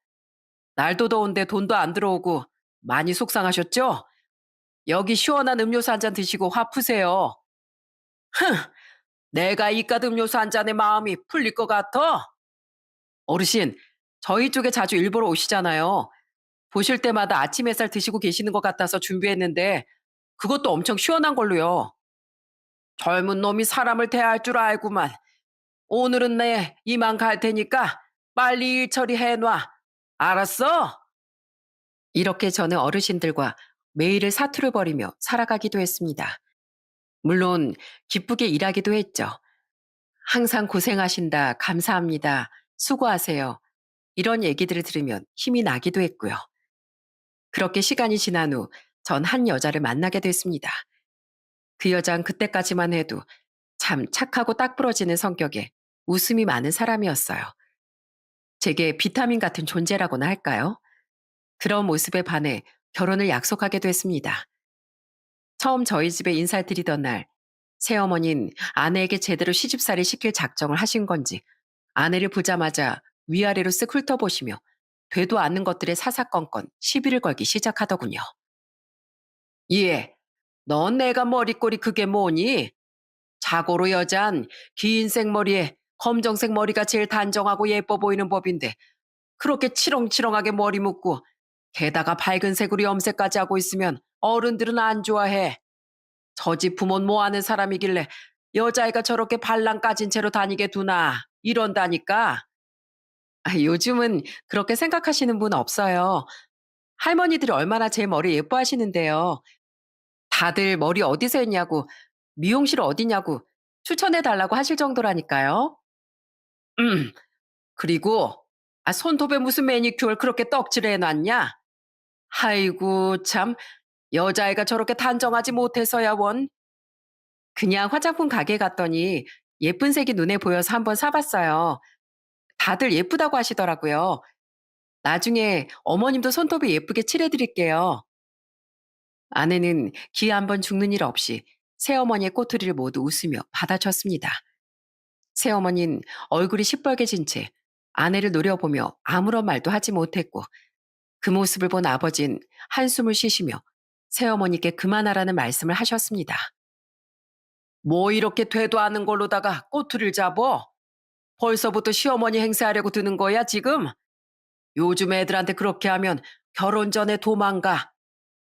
날도 더운데 돈도 안 들어오고 많이 속상하셨죠? 여기 시원한 음료수 한 잔 드시고 화 푸세요. 흥, 내가 이깟 음료수 한 잔에 마음이 풀릴 것 같아? 어르신, 저희 쪽에 자주 일보러 오시잖아요. 보실 때마다 아침 햇살 드시고 계시는 것 같아서 준비했는데 그것도 엄청 시원한 걸로요. 젊은 놈이 사람을 대할 줄 알구만. 오늘은 내 이만 갈 테니까 빨리 일 처리해 놔. 알았어? 이렇게 저는 어르신들과 매일을 사투를 벌이며 살아가기도 했습니다. 물론 기쁘게 일하기도 했죠. 항상 고생하신다, 감사합니다, 수고하세요. 이런 얘기들을 들으면 힘이 나기도 했고요. 그렇게 시간이 지난 후 전 한 여자를 만나게 됐습니다. 그 여잔 그때까지만 해도 참 착하고 딱 부러지는 성격에 웃음이 많은 사람이었어요. 제게 비타민 같은 존재라고나 할까요? 그런 모습에 반해 결혼을 약속하게 됐습니다. 처음 저희 집에 인사를 드리던 날, 새어머니는 아내에게 제대로 시집살이 시킬 작정을 하신 건지 아내를 보자마자 위아래로 쓱 훑어보시며 되도 않는 것들에 사사건건 시비를 걸기 시작하더군요. 예, 넌 내가 머리꼴이 그게 뭐니? 자고로 여잔 긴 생머리에 검정색 머리가 제일 단정하고 예뻐 보이는 법인데 그렇게 치렁치렁하게 머리 묶고 게다가 밝은 색으로 염색까지 하고 있으면 어른들은 안 좋아해. 저 집 부모는 뭐 하는 사람이길래 여자애가 저렇게 발랑 까진 채로 다니게 두나 이런다니까. 아, 요즘은 그렇게 생각하시는 분 없어요. 할머니들이 얼마나 제 머리 예뻐하시는데요. 다들 머리 어디서 했냐고, 미용실 어디냐고 추천해 달라고 하실 정도라니까요. 음, 그리고 손톱에 무슨 매니큐어를 그렇게 떡칠해 놨냐? 아이고 참, 여자애가 저렇게 단정하지 못해서야 원. 그냥 화장품 가게 갔더니 예쁜 색이 눈에 보여서 한번 사봤어요. 다들 예쁘다고 하시더라고요. 나중에 어머님도 손톱에 예쁘게 칠해드릴게요. 아내는 기회 한 번 죽는 일 없이 새어머니의 꼬투리를 모두 웃으며 받아쳤습니다. 새어머니는 얼굴이 시뻘개진 채 아내를 노려보며 아무런 말도 하지 못했고 그 모습을 본 아버진 한숨을 쉬시며 새어머니께 그만하라는 말씀을 하셨습니다. 뭐 이렇게 되도 않은 걸로다가 꼬투리를 잡어? 벌써부터 시어머니 행세하려고 드는 거야 지금? 요즘 애들한테 그렇게 하면 결혼 전에 도망가.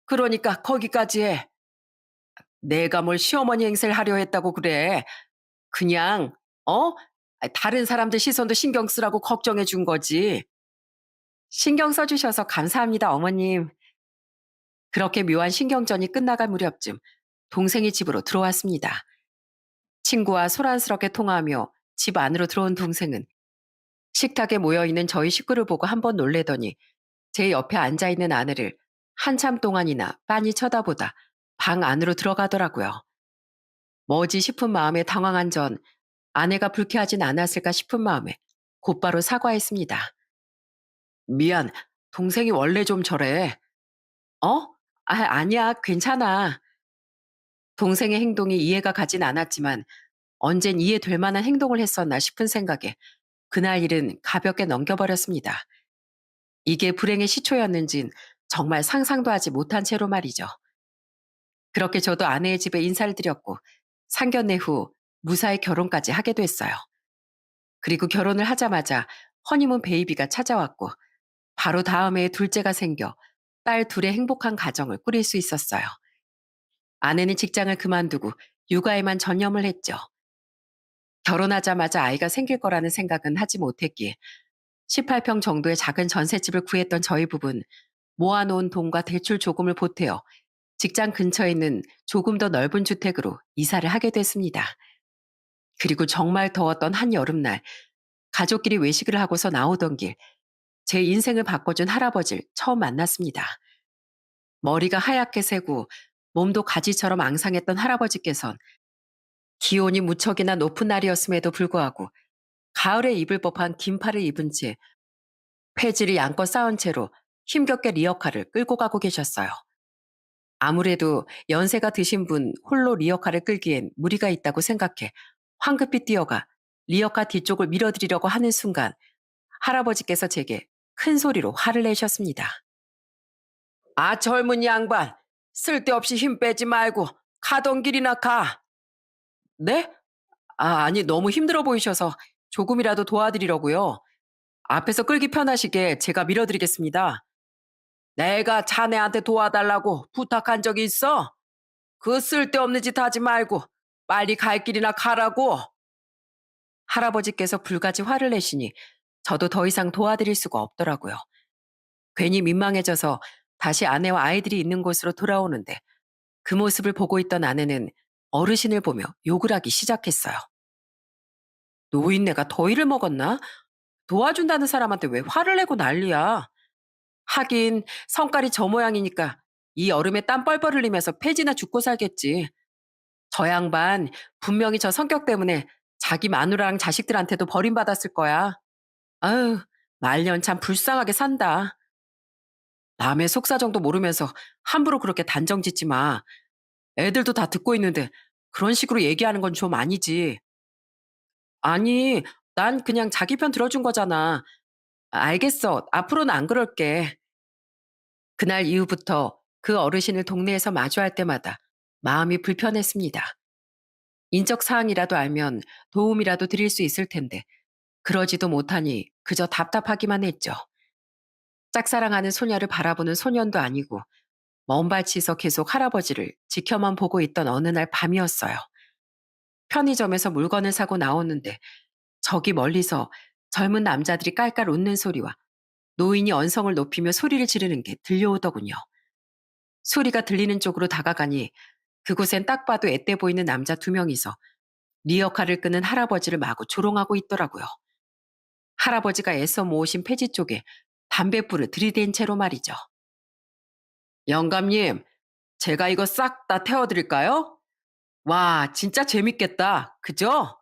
그러니까 거기까지 해. 내가 뭘 시어머니 행세를 하려 했다고 그래. 그냥 어? 다른 사람들 시선도 신경 쓰라고 걱정해 준 거지. 신경 써주셔서 감사합니다, 어머님. 그렇게 묘한 신경전이 끝나갈 무렵쯤 동생이 집으로 들어왔습니다. 친구와 소란스럽게 통화하며 집 안으로 들어온 동생은 식탁에 모여있는 저희 식구를 보고 한번 놀래더니 제 옆에 앉아있는 아내를 한참 동안이나 빤히 쳐다보다 방 안으로 들어가더라고요. 뭐지 싶은 마음에 당황한 전 아내가 불쾌하진 않았을까 싶은 마음에 곧바로 사과했습니다. 미안, 동생이 원래 좀 저래. 어? 아니야, 괜찮아. 동생의 행동이 이해가 가진 않았지만 언젠 이해될 만한 행동을 했었나 싶은 생각에 그날 일은 가볍게 넘겨버렸습니다. 이게 불행의 시초였는진 정말 상상도 하지 못한 채로 말이죠. 그렇게 저도 아내의 집에 인사를 드렸고 상견례 후 무사히 결혼까지 하게 됐어요. 그리고 결혼을 하자마자 허니문 베이비가 찾아왔고 바로 다음 해에 둘째가 생겨 딸 둘의 행복한 가정을 꾸릴 수 있었어요. 아내는 직장을 그만두고 육아에만 전념을 했죠. 결혼하자마자 아이가 생길 거라는 생각은 하지 못했기에 18평 정도의 작은 전셋집을 구했던 저희 부부는 모아놓은 돈과 대출 조금을 보태어 직장 근처에 있는 조금 더 넓은 주택으로 이사를 하게 됐습니다. 그리고 정말 더웠던 한 여름날, 가족끼리 외식을 하고서 나오던 길, 제 인생을 바꿔준 할아버지를 처음 만났습니다. 머리가 하얗게 새고 몸도 가지처럼 앙상했던 할아버지께선 기온이 무척이나 높은 날이었음에도 불구하고 가을에 입을 법한 긴팔을 입은 채 폐질이 양껏 쌓은 채로 힘겹게 리어카를 끌고 가고 계셨어요. 아무래도 연세가 드신 분 홀로 리어카를 끌기엔 무리가 있다고 생각해 황급히 뛰어가 리어카 뒤쪽을 밀어드리려고 하는 순간 할아버지께서 제게 큰 소리로 화를 내셨습니다. 아, 젊은 양반. 쓸데없이 힘 빼지 말고 가던 길이나 가. 네? 아, 아니, 너무 힘들어 보이셔서 조금이라도 도와드리려고요. 앞에서 끌기 편하시게 제가 밀어드리겠습니다. 내가 자네한테 도와달라고 부탁한 적이 있어? 그 쓸데없는 짓 하지 말고 빨리 갈 길이나 가라고. 할아버지께서 불같이 화를 내시니 저도 더 이상 도와드릴 수가 없더라고요. 괜히 민망해져서 다시 아내와 아이들이 있는 곳으로 돌아오는데 그 모습을 보고 있던 아내는 어르신을 보며 욕을 하기 시작했어요. 노인네가 더위를 먹었나? 도와준다는 사람한테 왜 화를 내고 난리야? 하긴 성깔이 저 모양이니까 이 여름에 땀 뻘뻘 흘리면서 폐지나 죽고 살겠지. 저 양반 분명히 저 성격 때문에 자기 마누라랑 자식들한테도 버림받았을 거야. 아유, 말년 참 불쌍하게 산다. 남의 속사정도 모르면서 함부로 그렇게 단정 짓지 마. 애들도 다 듣고 있는데 그런 식으로 얘기하는 건 좀 아니지. 아니, 난 그냥 자기 편 들어준 거잖아. 알겠어. 앞으로는 안 그럴게. 그날 이후부터 그 어르신을 동네에서 마주할 때마다 마음이 불편했습니다. 인적 사항이라도 알면 도움이라도 드릴 수 있을 텐데 그러지도 못하니 그저 답답하기만 했죠. 짝사랑하는 소녀를 바라보는 소년도 아니고 먼 발치에서 계속 할아버지를 지켜만 보고 있던 어느 날 밤이었어요. 편의점에서 물건을 사고 나오는데 저기 멀리서 젊은 남자들이 깔깔 웃는 소리와 노인이 언성을 높이며 소리를 지르는 게 들려오더군요. 소리가 들리는 쪽으로 다가가니 그곳엔 딱 봐도 앳돼 보이는 남자 두 명이서 리어카를 끄는 할아버지를 마구 조롱하고 있더라고요. 할아버지가 애써 모으신 폐지 쪽에 담뱃불을 들이댄 채로 말이죠. 영감님, 제가 이거 싹 다 태워드릴까요? 와, 진짜 재밌겠다. 그죠?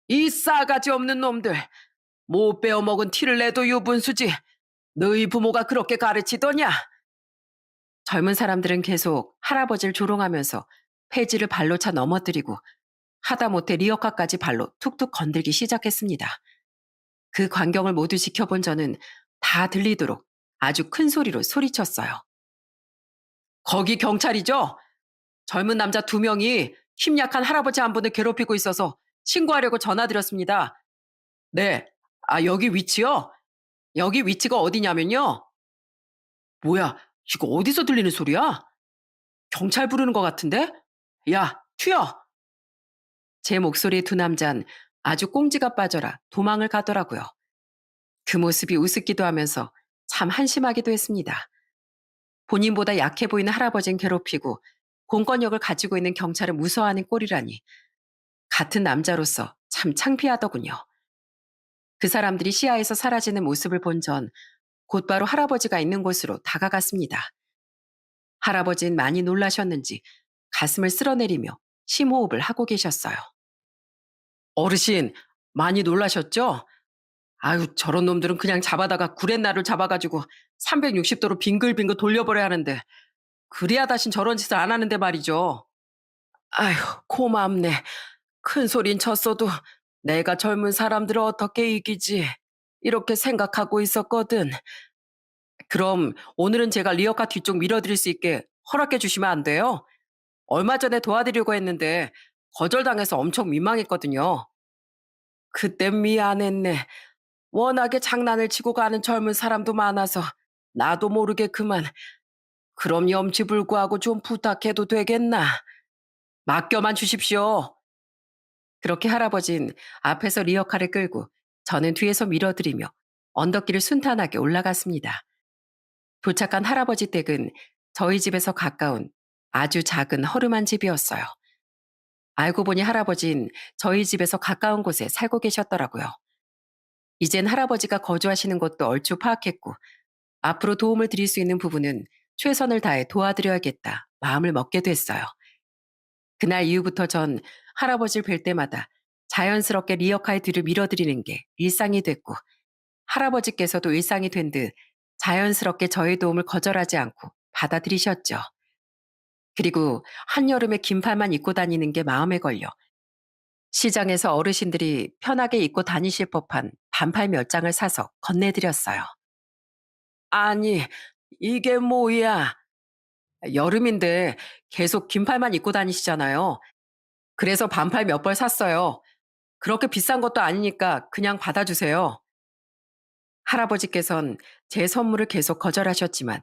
이 싸가지 없는 놈들. 못 베어먹은 티를 내도 유분수지. 너희 부모가 그렇게 가르치더냐? 젊은 사람들은 계속 할아버지를 조롱하면서 폐지를 발로 차 넘어뜨리고 하다못해 리어카까지 발로 툭툭 건들기 시작했습니다. 그 광경을 모두 지켜본 저는 다 들리도록 아주 큰 소리로 소리쳤어요. 거기 경찰이죠? 젊은 남자 두 명이 힘 약한 할아버지 한 분을 괴롭히고 있어서 신고하려고 전화드렸습니다. 네. 아, 여기 위치요? 여기 위치가 어디냐면요. 뭐야, 이거 어디서 들리는 소리야? 경찰 부르는 것 같은데? 야, 튀어! 제 목소리에 두 남잔 아주 꽁지가 빠져라 도망을 가더라고요. 그 모습이 우습기도 하면서 참 한심하기도 했습니다. 본인보다 약해 보이는 할아버지는 괴롭히고 공권력을 가지고 있는 경찰을 무서워하는 꼴이라니 같은 남자로서 참 창피하더군요. 그 사람들이 시야에서 사라지는 모습을 본 전 곧바로 할아버지가 있는 곳으로 다가갔습니다. 할아버지는 많이 놀라셨는지 가슴을 쓸어내리며 심호흡을 하고 계셨어요. 어르신, 많이 놀라셨죠? 아유, 저런 놈들은 그냥 잡아다가 구렛나루를 잡아가지고 360도로 빙글빙글 돌려버려야 하는데 그래야 다신 저런 짓을 안 하는데 말이죠. 아휴, 고맙네. 큰 소린 쳤어도 내가 젊은 사람들을 어떻게 이기지? 이렇게 생각하고 있었거든. 그럼 오늘은 제가 리어카 뒤쪽 밀어드릴 수 있게 허락해 주시면 안 돼요? 얼마 전에 도와드리려고 했는데 거절당해서 엄청 민망했거든요. 그땐 미안했네. 워낙에 장난을 치고 가는 젊은 사람도 많아서 나도 모르게 그만. 그럼 염치불구하고 좀 부탁해도 되겠나? 맡겨만 주십시오. 그렇게 할아버진 앞에서 리어카를 끌고 저는 뒤에서 밀어드리며 언덕길을 순탄하게 올라갔습니다. 도착한 할아버지 댁은 저희 집에서 가까운 아주 작은 허름한 집이었어요. 알고 보니 할아버진 저희 집에서 가까운 곳에 살고 계셨더라고요. 이젠 할아버지가 거주하시는 곳도 얼추 파악했고 앞으로 도움을 드릴 수 있는 부분은 최선을 다해 도와드려야겠다 마음을 먹게 됐어요. 그날 이후부터 전 할아버지를 뵐 때마다 자연스럽게 리어카의 뒤를 밀어드리는 게 일상이 됐고 할아버지께서도 일상이 된 듯 자연스럽게 저의 도움을 거절하지 않고 받아들이셨죠. 그리고 한여름에 긴팔만 입고 다니는 게 마음에 걸려 시장에서 어르신들이 편하게 입고 다니실 법한 반팔 몇 장을 사서 건네드렸어요. 아니, 이게 뭐야? 여름인데 계속 긴팔만 입고 다니시잖아요. 그래서 반팔 몇 벌 샀어요. 그렇게 비싼 것도 아니니까 그냥 받아주세요. 할아버지께선 제 선물을 계속 거절하셨지만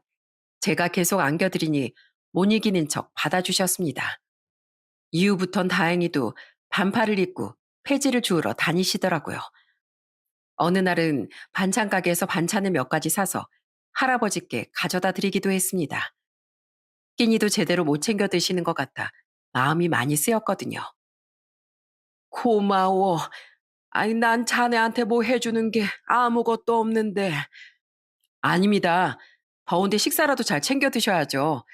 제가 계속 안겨드리니 못 이기는 척 받아주셨습니다. 이후부턴 다행히도 반팔을 입고 폐지를 주우러 다니시더라고요. 어느 날은 반찬 가게에서 반찬을 몇 가지 사서 할아버지께 가져다 드리기도 했습니다. 끼니도 제대로 못 챙겨 드시는 것 같아 마음이 많이 쓰였거든요. 고마워. 아니, 난 자네한테 뭐 해주는 게 아무것도 없는데. 아닙니다. 더운데 식사라도 잘 챙겨 드셔야죠.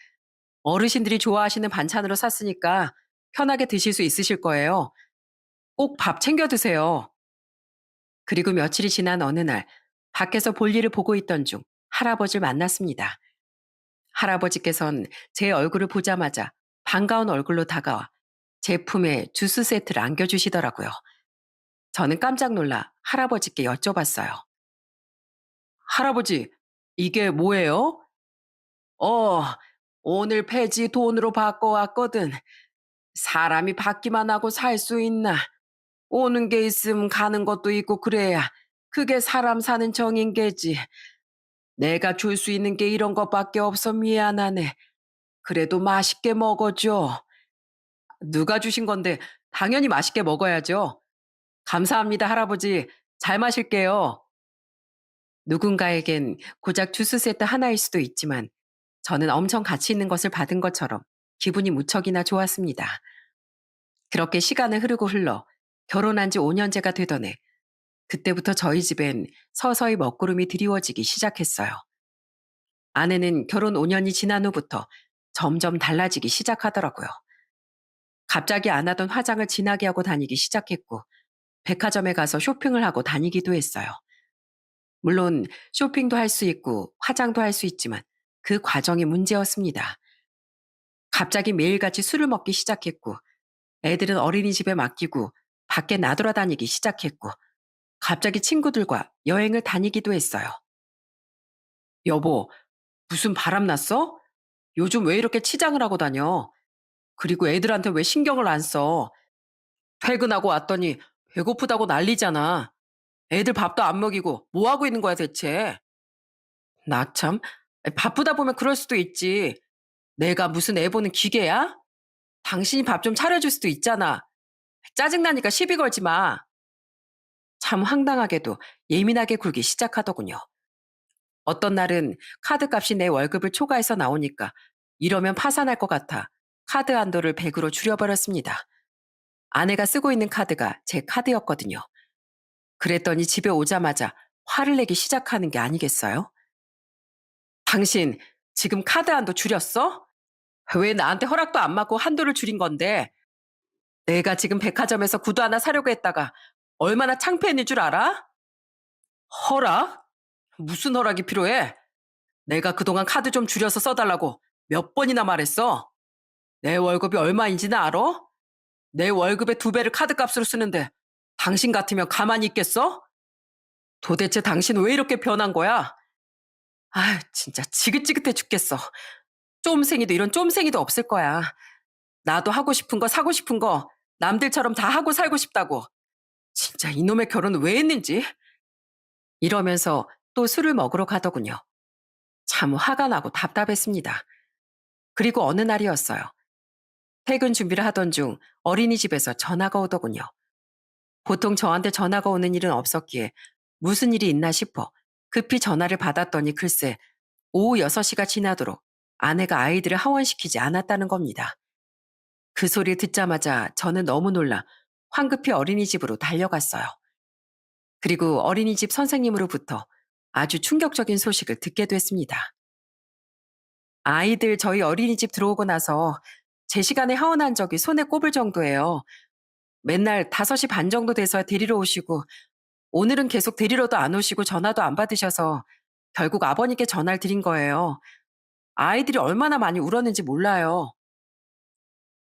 어르신들이 좋아하시는 반찬으로 샀으니까 편하게 드실 수 있으실 거예요. 꼭 밥 챙겨 드세요. 그리고 며칠이 지난 어느 날, 밖에서 볼일을 보고 있던 중 할아버지를 만났습니다. 할아버지께선 제 얼굴을 보자마자 반가운 얼굴로 다가와 제 품에 주스 세트를 안겨주시더라고요. 저는 깜짝 놀라 할아버지께 여쭤봤어요. 할아버지, 이게 뭐예요? 어, 오늘 폐지 돈으로 바꿔왔거든. 사람이 받기만 하고 살 수 있나? 오는 게 있음 가는 것도 있고 그래야 그게 사람 사는 정인 게지. 내가 줄 수 있는 게 이런 것밖에 없어 미안하네. 그래도 맛있게 먹어줘. 누가 주신 건데 당연히 맛있게 먹어야죠. 감사합니다, 할아버지. 잘 마실게요. 누군가에겐 고작 주스 세트 하나일 수도 있지만 저는 엄청 가치 있는 것을 받은 것처럼 기분이 무척이나 좋았습니다. 그렇게 시간은 흐르고 흘러 결혼한 지 5년째가 되던 해 그때부터 저희 집엔 서서히 먹구름이 드리워지기 시작했어요. 아내는 결혼 5년이 지난 후부터 점점 달라지기 시작하더라고요. 갑자기 안 하던 화장을 진하게 하고 다니기 시작했고 백화점에 가서 쇼핑을 하고 다니기도 했어요. 물론 쇼핑도 할 수 있고 화장도 할 수 있지만 그 과정이 문제였습니다. 갑자기 매일같이 술을 먹기 시작했고 애들은 어린이집에 맡기고 밖에 나돌아다니기 시작했고 갑자기 친구들과 여행을 다니기도 했어요. 여보, 무슨 바람 났어? 요즘 왜 이렇게 치장을 하고 다녀? 그리고 애들한테 왜 신경을 안 써? 퇴근하고 왔더니 배고프다고 난리잖아. 애들 밥도 안 먹이고 뭐 하고 있는 거야 대체? 나 참, 바쁘다 보면 그럴 수도 있지. 내가 무슨 애 보는 기계야? 당신이 밥 좀 차려줄 수도 있잖아. 짜증나니까 시비 걸지 마. 참 황당하게도 예민하게 굴기 시작하더군요. 어떤 날은 카드값이 내 월급을 초과해서 나오니까 이러면 파산할 것 같아 카드 한도를 100으로 줄여버렸습니다. 아내가 쓰고 있는 카드가 제 카드였거든요. 그랬더니 집에 오자마자 화를 내기 시작하는 게 아니겠어요? 당신 지금 카드 한도 줄였어? 왜 나한테 허락도 안 받고 한도를 줄인 건데 내가 지금 백화점에서 구두 하나 사려고 했다가 얼마나 창피했는 줄 알아? 허락? 무슨 허락이 필요해? 내가 그동안 카드 좀 줄여서 써달라고 몇 번이나 말했어? 내 월급이 얼마인지는 알아? 내 월급의 2배를 카드값으로 쓰는데 당신 같으면 가만히 있겠어? 도대체 당신 왜 이렇게 변한 거야? 아, 진짜 지긋지긋해 죽겠어. 쫌생이도 이런 쫌생이도 없을 거야. 나도 하고 싶은 거 사고 싶은 거 남들처럼 다 하고 살고 싶다고. 진짜 이놈의 결혼을 왜 했는지. 이러면서 또 술을 먹으러 가더군요. 참 화가 나고 답답했습니다. 그리고 어느 날이었어요. 퇴근 준비를 하던 중 어린이집에서 전화가 오더군요. 보통 저한테 전화가 오는 일은 없었기에 무슨 일이 있나 싶어 급히 전화를 받았더니 글쎄 오후 6시가 지나도록 아내가 아이들을 하원시키지 않았다는 겁니다. 그 소리를 듣자마자 저는 너무 놀라 황급히 어린이집으로 달려갔어요. 그리고 어린이집 선생님으로부터 아주 충격적인 소식을 듣게 됐습니다. 아이들 저희 어린이집 들어오고 나서 제 시간에 하원한 적이 손에 꼽을 정도예요. 맨날 5시 반 정도 돼서 데리러 오시고 오늘은 계속 데리러도 안 오시고 전화도 안 받으셔서 결국 아버님께 전화를 드린 거예요. 아이들이 얼마나 많이 울었는지 몰라요.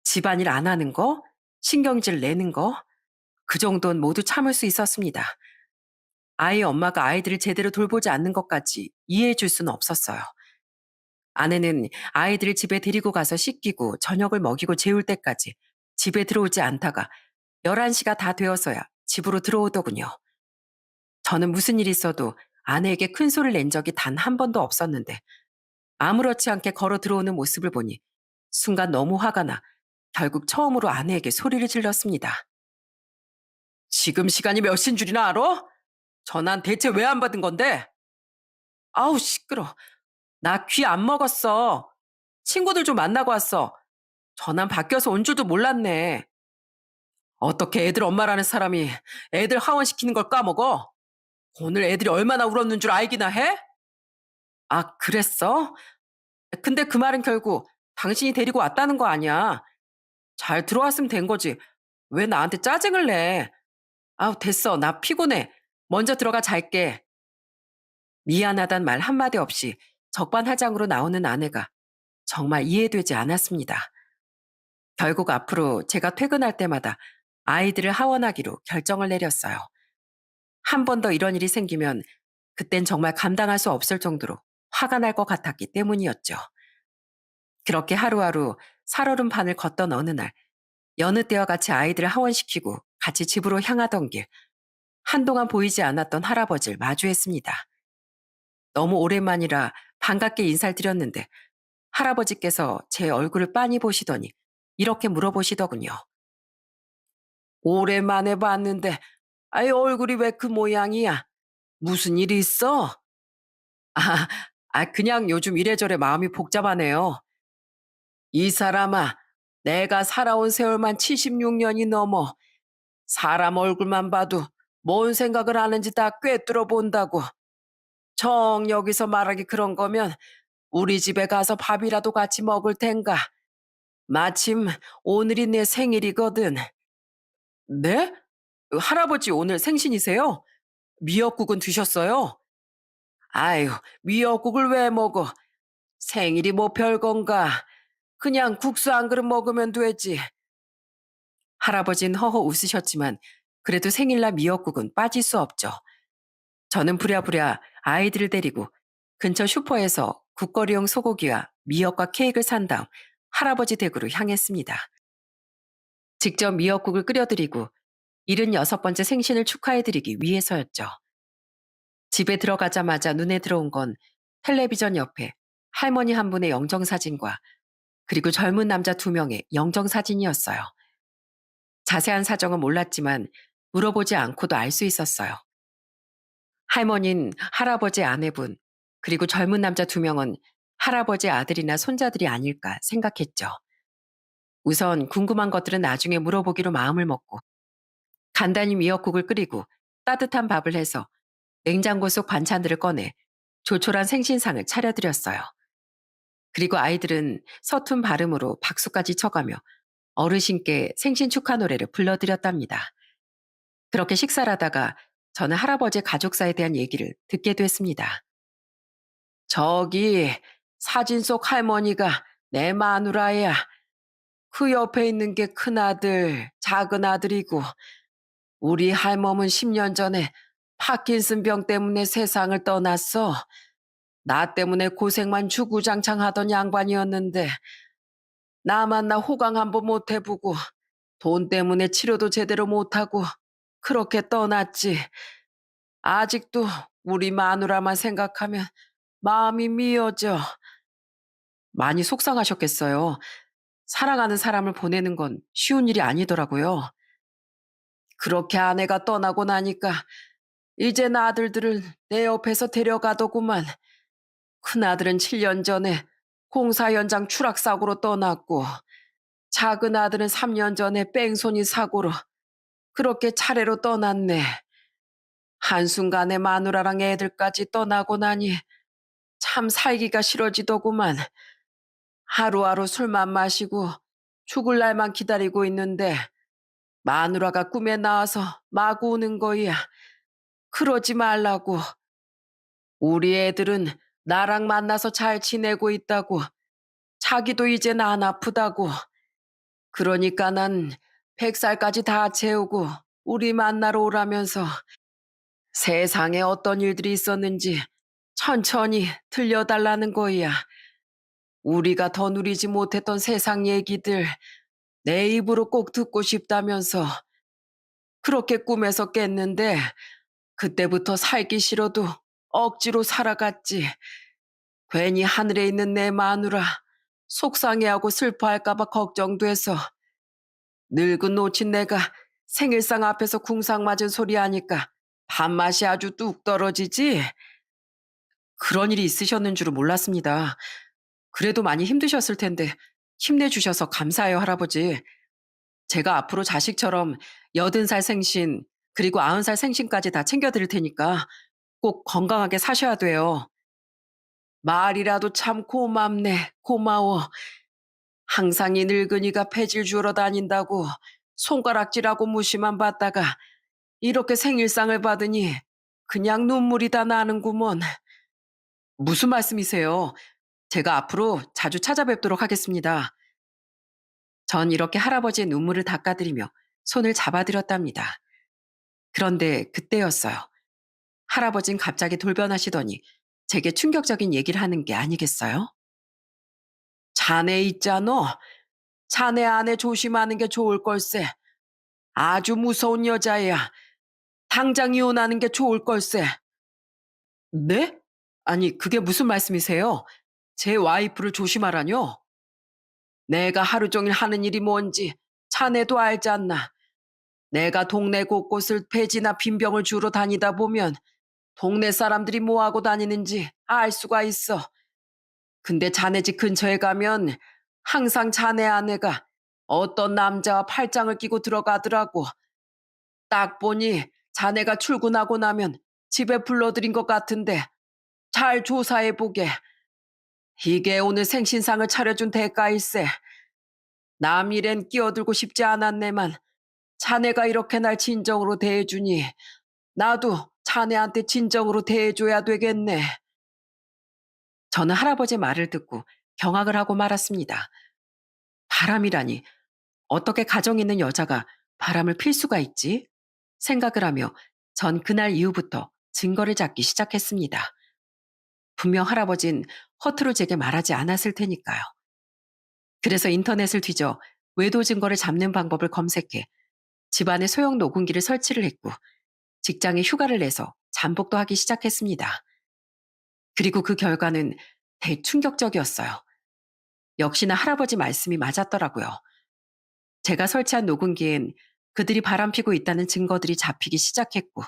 집안일 안 하는 거, 신경질 내는 거, 그 정도는 모두 참을 수 있었습니다. 아이 엄마가 아이들을 제대로 돌보지 않는 것까지 이해해 줄 수는 없었어요. 아내는 아이들을 집에 데리고 가서 씻기고 저녁을 먹이고 재울 때까지 집에 들어오지 않다가 11시가 다 되어서야 집으로 들어오더군요. 저는 무슨 일이 있어도 아내에게 큰 소리를 낸 적이 단 한 번도 없었는데 아무렇지 않게 걸어 들어오는 모습을 보니 순간 너무 화가 나 결국 처음으로 아내에게 소리를 질렀습니다. 지금 시간이 몇 시인 줄이나 알아? 전화는 대체 왜 안 받은 건데? 아우 시끄러. 나 귀 안 먹었어. 친구들 좀 만나고 왔어. 전화 바뀌어서 온 줄도 몰랐네. 어떻게 애들 엄마라는 사람이 애들 하원시키는 걸 까먹어? 오늘 애들이 얼마나 울었는 줄 알기나 해? 아, 그랬어? 근데 그 말은 결국 당신이 데리고 왔다는 거 아니야. 잘 들어왔으면 된 거지. 왜 나한테 짜증을 내? 아우, 됐어. 나 피곤해. 먼저 들어가 잘게. 미안하단 말 한마디 없이 적반하장으로 나오는 아내가 정말 이해되지 않았습니다. 결국 앞으로 제가 퇴근할 때마다 아이들을 하원하기로 결정을 내렸어요. 한 번 더 이런 일이 생기면 그땐 정말 감당할 수 없을 정도로 화가 날 것 같았기 때문이었죠. 그렇게 하루하루 살얼음판을 걷던 어느 날 여느 때와 같이 아이들을 하원시키고 같이 집으로 향하던 길 한동안 보이지 않았던 할아버지를 마주했습니다. 너무 오랜만이라 반갑게 인사를 드렸는데 할아버지께서 제 얼굴을 빤히 보시더니 이렇게 물어보시더군요. 오랜만에 봤는데 아이 얼굴이 왜 그 모양이야? 무슨 일이 있어? 아, 그냥 요즘 이래저래 마음이 복잡하네요. 이 사람아, 내가 살아온 세월만 76년이 넘어 사람 얼굴만 봐도 뭔 생각을 하는지 다 꿰뚫어 본다고. 정 여기서 말하기 그런 거면 우리 집에 가서 밥이라도 같이 먹을 텐가. 마침 오늘이 내 생일이거든. 네? 할아버지 오늘 생신이세요? 미역국은 드셨어요? 아유, 미역국을 왜 먹어? 생일이 뭐 별건가? 그냥 국수 한 그릇 먹으면 되지. 할아버진 허허 웃으셨지만 그래도 생일날 미역국은 빠질 수 없죠. 저는 부랴부랴 아이들을 데리고 근처 슈퍼에서 국거리용 소고기와 미역과 케이크를 산 다음 할아버지 댁으로 향했습니다. 직접 미역국을 끓여드리고 76번째 생신을 축하해드리기 위해서였죠. 집에 들어가자마자 눈에 들어온 건 텔레비전 옆에 할머니 한 분의 영정사진과 그리고 젊은 남자 2명의 영정사진이었어요. 자세한 사정은 몰랐지만 물어보지 않고도 알 수 있었어요. 할머니는 할아버지 아내분, 그리고 젊은 남자 2명은 할아버지 아들이나 손자들이 아닐까 생각했죠. 우선 궁금한 것들은 나중에 물어보기로 마음을 먹고 간단히 미역국을 끓이고 따뜻한 밥을 해서 냉장고 속 반찬들을 꺼내 조촐한 생신상을 차려드렸어요. 그리고 아이들은 서툰 발음으로 박수까지 쳐가며 어르신께 생신 축하 노래를 불러드렸답니다. 그렇게 식사를 하다가 저는 할아버지 가족사에 대한 얘기를 듣게 됐습니다. 저기 사진 속 할머니가 내 마누라야. 그 옆에 있는 게 큰아들, 작은아들이고 우리 할멈은 10년 전에 파킨슨병 때문에 세상을 떠났어. 나 때문에 고생만 주구장창 하던 양반이었는데 나만 나 호강 한번 못 해보고 돈 때문에 치료도 제대로 못하고 그렇게 떠났지. 아직도 우리 마누라만 생각하면 마음이 미어져. 많이 속상하셨겠어요. 사랑하는 사람을 보내는 건 쉬운 일이 아니더라고요. 그렇게 아내가 떠나고 나니까 이제 아들들을 내 옆에서 데려가더구만. 큰아들은 7년 전에 공사 현장 추락사고로 떠났고 작은 아들은 3년 전에 뺑소니 사고로 그렇게 차례로 떠났네. 한순간에 마누라랑 애들까지 떠나고 나니 참 살기가 싫어지더구만. 하루하루 술만 마시고 죽을 날만 기다리고 있는데 마누라가 꿈에 나와서 마구 우는 거야. 그러지 말라고. 우리 애들은 나랑 만나서 잘 지내고 있다고. 자기도 이젠 안 아프다고. 그러니까 난 100살까지 다 채우고 우리 만나러 오라면서 세상에 어떤 일들이 있었는지 천천히 들려달라는 거야. 우리가 더 누리지 못했던 세상 얘기들 내 입으로 꼭 듣고 싶다면서 그렇게 꿈에서 깼는데 그때부터 살기 싫어도 억지로 살아갔지. 괜히 하늘에 있는 내 마누라 속상해하고 슬퍼할까봐 걱정돼서 늙은 놓친 내가 생일상 앞에서 궁상 맞은 소리 하니까 밥맛이 아주 뚝 떨어지지? 그런 일이 있으셨는 줄은 몰랐습니다. 그래도 많이 힘드셨을 텐데 힘내주셔서 감사해요, 할아버지. 제가 앞으로 자식처럼 80살 생신, 그리고 90살 생신까지 다 챙겨드릴 테니까 꼭 건강하게 사셔야 돼요. 말이라도 참 고맙네, 고마워. 항상 이 늙은이가 폐질 주러 다닌다고 손가락질하고 무시만 받다가 이렇게 생일상을 받으니 그냥 눈물이 다 나는구먼. 무슨 말씀이세요? 제가 앞으로 자주 찾아뵙도록 하겠습니다. 전 이렇게 할아버지의 눈물을 닦아드리며 손을 잡아드렸답니다. 그런데 그때였어요. 할아버진 갑자기 돌변하시더니 제게 충격적인 얘기를 하는 게 아니겠어요? 자네 있잖아. 자네 아내 조심하는 게 좋을 걸세. 아주 무서운 여자야. 당장 이혼하는 게 좋을 걸세. 네? 아니, 그게 무슨 말씀이세요? 제 와이프를 조심하라뇨? 내가 하루 종일 하는 일이 뭔지 자네도 알지 않나. 내가 동네 곳곳을 폐지나 빈병을 주러 다니다 보면 동네 사람들이 뭐하고 다니는지 알 수가 있어. 근데 자네 집 근처에 가면 항상 자네 아내가 어떤 남자와 팔짱을 끼고 들어가더라고. 딱 보니 자네가 출근하고 나면 집에 불러들인 것 같은데 잘 조사해보게. 이게 오늘 생신상을 차려준 대가일세. 남 일엔 끼어들고 싶지 않았네만 자네가 이렇게 날 진정으로 대해주니 나도 자네한테 진정으로 대해줘야 되겠네. 저는 할아버지 말을 듣고 경악을 하고 말았습니다. 바람이라니 어떻게 가정 있는 여자가 바람을 필 수가 있지? 생각을 하며 전 그날 이후부터 증거를 찾기 시작했습니다. 분명 할아버진 허투루 제게 말하지 않았을 테니까요. 그래서 인터넷을 뒤져 외도 증거를 잡는 방법을 검색해 집안에 소형 녹음기를 설치를 했고 직장에 휴가를 내서 잠복도 하기 시작했습니다. 그리고 그 결과는 대충격적이었어요. 역시나 할아버지 말씀이 맞았더라고요. 제가 설치한 녹음기엔 그들이 바람피고 있다는 증거들이 잡히기 시작했고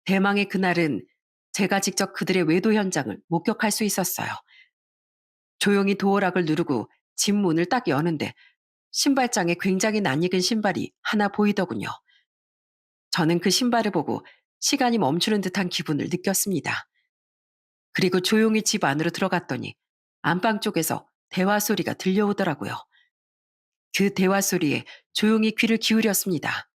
대망의 그날은 제가 직접 그들의 외도 현장을 목격할 수 있었어요. 조용히 도어락을 누르고 집 문을 딱 여는데 신발장에 굉장히 낯익은 신발이 하나 보이더군요. 저는 그 신발을 보고 시간이 멈추는 듯한 기분을 느꼈습니다. 그리고 조용히 집 안으로 들어갔더니 안방 쪽에서 대화 소리가 들려오더라고요. 그 대화 소리에 조용히 귀를 기울였습니다.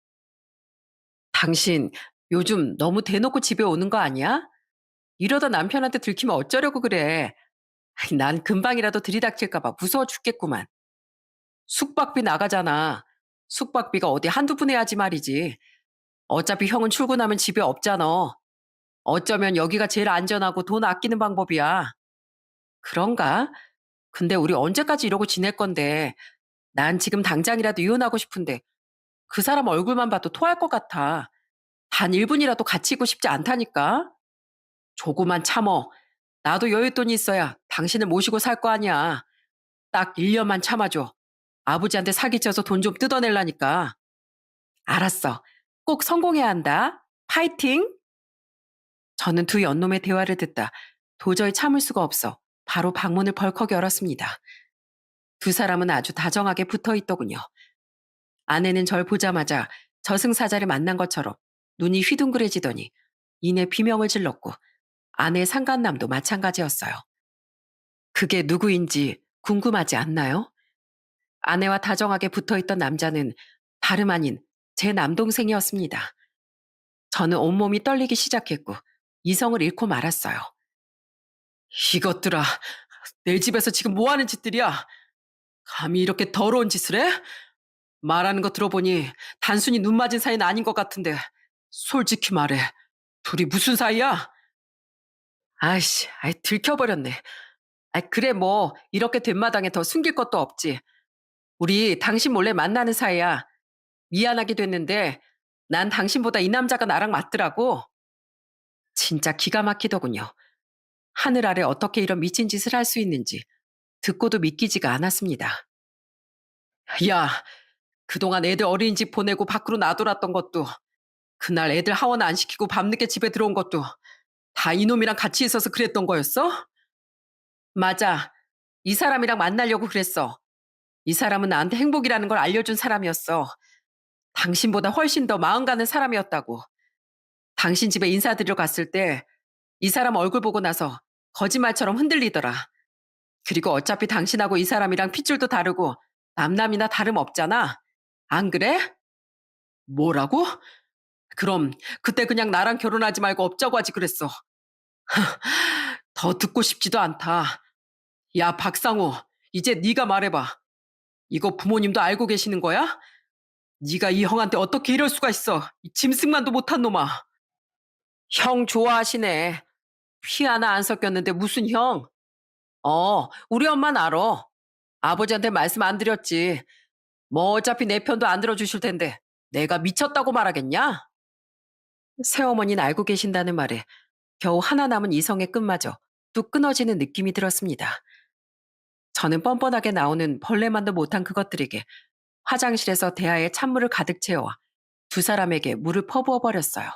당신 요즘 너무 대놓고 집에 오는 거 아니야? 이러다 남편한테 들키면 어쩌려고 그래. 난 금방이라도 들이닥칠까봐 무서워 죽겠구만. 숙박비 나가잖아. 숙박비가 어디 한두 푼 해야지 말이지. 어차피 형은 출근하면 집에 없잖아. 어쩌면 여기가 제일 안전하고 돈 아끼는 방법이야. 그런가? 근데 우리 언제까지 이러고 지낼 건데. 난 지금 당장이라도 이혼하고 싶은데 그 사람 얼굴만 봐도 토할 것 같아. 단 1분이라도 같이 있고 싶지 않다니까. 조금만 참어. 나도 여윳돈이 있어야 당신을 모시고 살 거 아니야. 딱 1년만 참아줘. 아버지한테 사기쳐서 돈 좀 뜯어내려니까. 알았어. 꼭 성공해야 한다. 파이팅! 저는 두 연놈의 대화를 듣다 도저히 참을 수가 없어 바로 방문을 벌컥 열었습니다. 두 사람은 아주 다정하게 붙어 있더군요. 아내는 절 보자마자 저승사자를 만난 것처럼 눈이 휘둥그레지더니 이내 비명을 질렀고 아내 상간남도 마찬가지였어요. 그게 누구인지 궁금하지 않나요? 아내와 다정하게 붙어 있던 남자는 다름 아닌 제 남동생이었습니다. 저는 온몸이 떨리기 시작했고 이성을 잃고 말았어요. 이것들아, 내 집에서 지금 뭐 하는 짓들이야? 감히 이렇게 더러운 짓을 해? 말하는 거 들어보니 단순히 눈 맞은 사이는 아닌 것 같은데 솔직히 말해. 둘이 무슨 사이야? 아이씨, 아이 들켜버렸네. 아이 그래 뭐 이렇게 된 마당에 더 숨길 것도 없지. 우리 당신 몰래 만나는 사이야. 미안하게 됐는데 난 당신보다 이 남자가 나랑 맞더라고. 진짜 기가 막히더군요. 하늘 아래 어떻게 이런 미친 짓을 할 수 있는지 듣고도 믿기지가 않았습니다. 야, 그동안 애들 어린이집 보내고 밖으로 나돌았던 것도 그날 애들 하원 안 시키고 밤늦게 집에 들어온 것도 다 이놈이랑 같이 있어서 그랬던 거였어? 맞아. 이 사람이랑 만나려고 그랬어. 이 사람은 나한테 행복이라는 걸 알려준 사람이었어. 당신보다 훨씬 더 마음 가는 사람이었다고. 당신 집에 인사드리러 갔을 때 이 사람 얼굴 보고 나서 거짓말처럼 흔들리더라. 그리고 어차피 당신하고 이 사람이랑 핏줄도 다르고 남남이나 다름없잖아. 안 그래? 뭐라고? 그럼 그때 그냥 나랑 결혼하지 말고 없자고 하지 그랬어. 더 듣고 싶지도 않다. 야, 박상우, 이제 네가 말해봐. 이거 부모님도 알고 계시는 거야? 네가 이 형한테 어떻게 이럴 수가 있어? 이 짐승만도 못한 놈아. 형 좋아하시네. 피 하나 안 섞였는데 무슨 형? 우리 엄마는 알아. 아버지한테 말씀 안 드렸지. 뭐 어차피 내 편도 안 들어주실 텐데 내가 미쳤다고 말하겠냐? 새어머니는 알고 계신다는 말에 겨우 하나 남은 이성의 끈마저 뚝 끊어지는 느낌이 들었습니다. 저는 뻔뻔하게 나오는 벌레만도 못한 그것들에게 화장실에서 대야에 찬물을 가득 채워 두 사람에게 물을 퍼부어 버렸어요.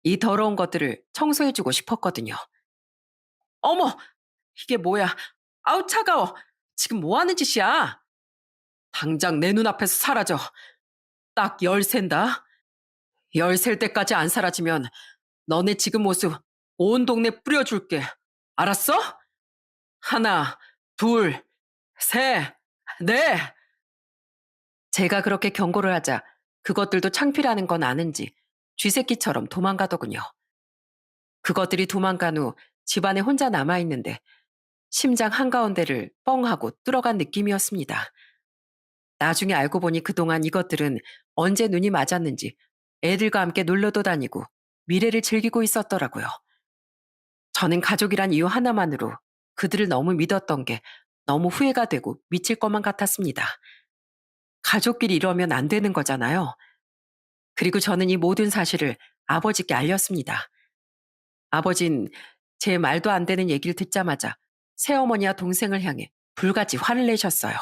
이 더러운 것들을 청소해주고 싶었거든요. 어머! 이게 뭐야? 아우 차가워! 지금 뭐 하는 짓이야? 당장 내 눈앞에서 사라져. 딱 열샌다. 열셀 때까지 안 사라지면 너네 지금 모습 온 동네 뿌려줄게. 알았어? 하나, 둘, 셋, 넷. 제가 그렇게 경고를 하자 그것들도 창피라는 건 아는지 쥐새끼처럼 도망가더군요. 그것들이 도망간 후 집안에 혼자 남아있는데 심장 한가운데를 뻥 하고 뚫어간 느낌이었습니다. 나중에 알고 보니 그동안 이것들은 언제 눈이 맞았는지 애들과 함께 놀러도 다니고 미래를 즐기고 있었더라고요. 저는 가족이란 이유 하나만으로 그들을 너무 믿었던 게 너무 후회가 되고 미칠 것만 같았습니다. 가족끼리 이러면 안 되는 거잖아요. 그리고 저는 이 모든 사실을 아버지께 알렸습니다. 아버진 제 말도 안 되는 얘기를 듣자마자 새어머니와 동생을 향해 불같이 화를 내셨어요.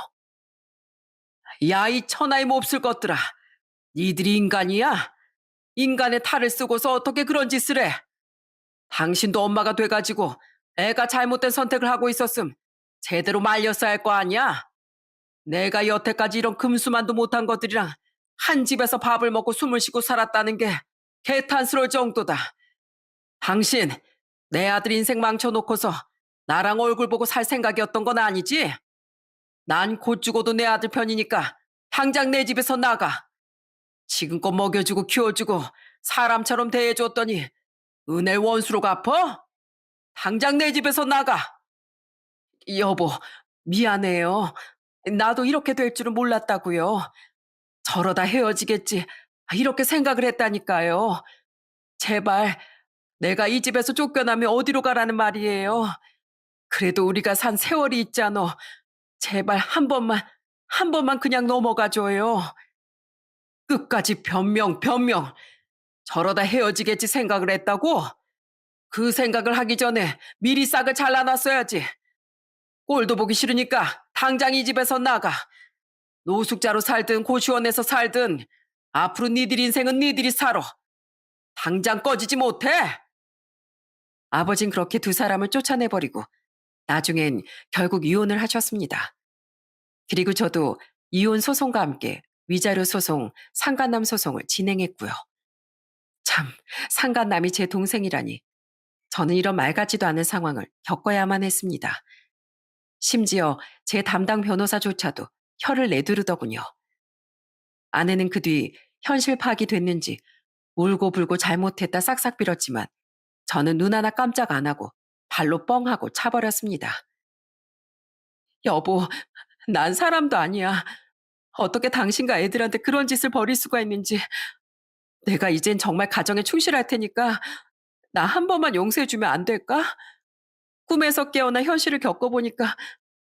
야, 이 천하의 몹쓸 것들아. 니들이 인간이야? 인간의 탈을 쓰고서 어떻게 그런 짓을 해? 당신도 엄마가 돼가지고 애가 잘못된 선택을 하고 있었음 제대로 말렸어야 할 거 아니야? 내가 여태까지 이런 금수만도 못한 것들이랑 한 집에서 밥을 먹고 숨을 쉬고 살았다는 게 개탄스러울 정도다. 당신, 내 아들 인생 망쳐놓고서 나랑 얼굴 보고 살 생각이었던 건 아니지? 난 곧 죽어도 내 아들 편이니까 당장 내 집에서 나가. 지금껏 먹여주고 키워주고 사람처럼 대해줬더니 은혜 원수로 갚어? 당장 내 집에서 나가. 여보, 미안해요. 나도 이렇게 될 줄은 몰랐다고요. 저러다 헤어지겠지. 이렇게 생각을 했다니까요. 제발 내가 이 집에서 쫓겨나면 어디로 가라는 말이에요. 그래도 우리가 산 세월이 있잖아. 제발 한 번만 그냥 넘어가줘요. 끝까지 변명, 변명. 저러다 헤어지겠지 생각을 했다고? 그 생각을 하기 전에 미리 싹을 잘라놨어야지. 꼴도 보기 싫으니까 당장 이 집에서 나가. 노숙자로 살든 고시원에서 살든 앞으로 니들 인생은 니들이 살아. 당장 꺼지지 못해. 아버진 그렇게 두 사람을 쫓아내버리고 나중엔 결국 이혼을 하셨습니다. 그리고 저도 이혼 소송과 함께 위자료 소송, 상간남 소송을 진행했고요. 참, 상간남이 제 동생이라니. 저는 이런 말 같지도 않은 상황을 겪어야만 했습니다. 심지어 제 담당 변호사조차도 혀를 내두르더군요. 아내는 그 뒤 현실 파악이 됐는지 울고불고 잘못했다 싹싹 빌었지만 저는 눈 하나 깜짝 안 하고 발로 뻥 하고 차버렸습니다. 여보, 난 사람도 아니야. 어떻게 당신과 애들한테 그런 짓을 벌일 수가 있는지. 내가 이젠 정말 가정에 충실할 테니까 나 한 번만 용서해주면 안 될까? 꿈에서 깨어나 현실을 겪어보니까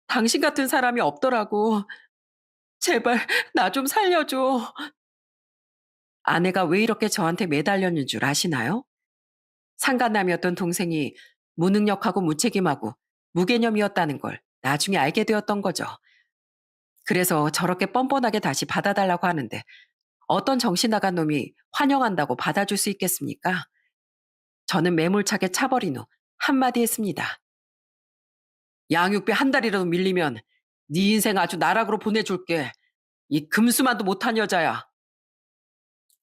당신 같은 사람이 없더라고. 제발 나 좀 살려줘. 아내가 왜 이렇게 저한테 매달렸는 줄 아시나요? 상간남이었던 동생이 무능력하고 무책임하고 무개념이었다는 걸 나중에 알게 되었던 거죠. 그래서 저렇게 뻔뻔하게 다시 받아달라고 하는데 어떤 정신 나간 놈이 환영한다고 받아줄 수 있겠습니까? 저는 매몰차게 차버린 후 한마디 했습니다. 양육비 한 달이라도 밀리면 네 인생 아주 나락으로 보내줄게. 이 금수만도 못한 여자야.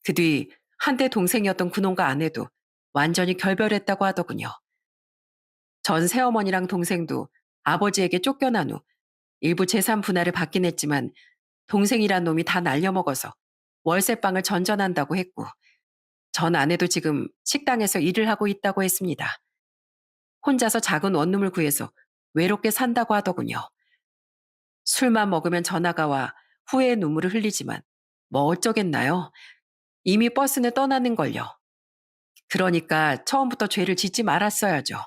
그 뒤 한때 동생이었던 그놈과 아내도 완전히 결별했다고 하더군요. 전 새어머니랑 동생도 아버지에게 쫓겨난 후 일부 재산 분할을 받긴 했지만 동생이란 놈이 다 날려먹어서 월세방을 전전한다고 했고 전 아내도 지금 식당에서 일을 하고 있다고 했습니다. 혼자서 작은 원룸을 구해서 외롭게 산다고 하더군요. 술만 먹으면 전화가 와 후회의 눈물을 흘리지만 뭐 어쩌겠나요? 이미 버스는 떠나는 걸요. 그러니까 처음부터 죄를 짓지 말았어야죠.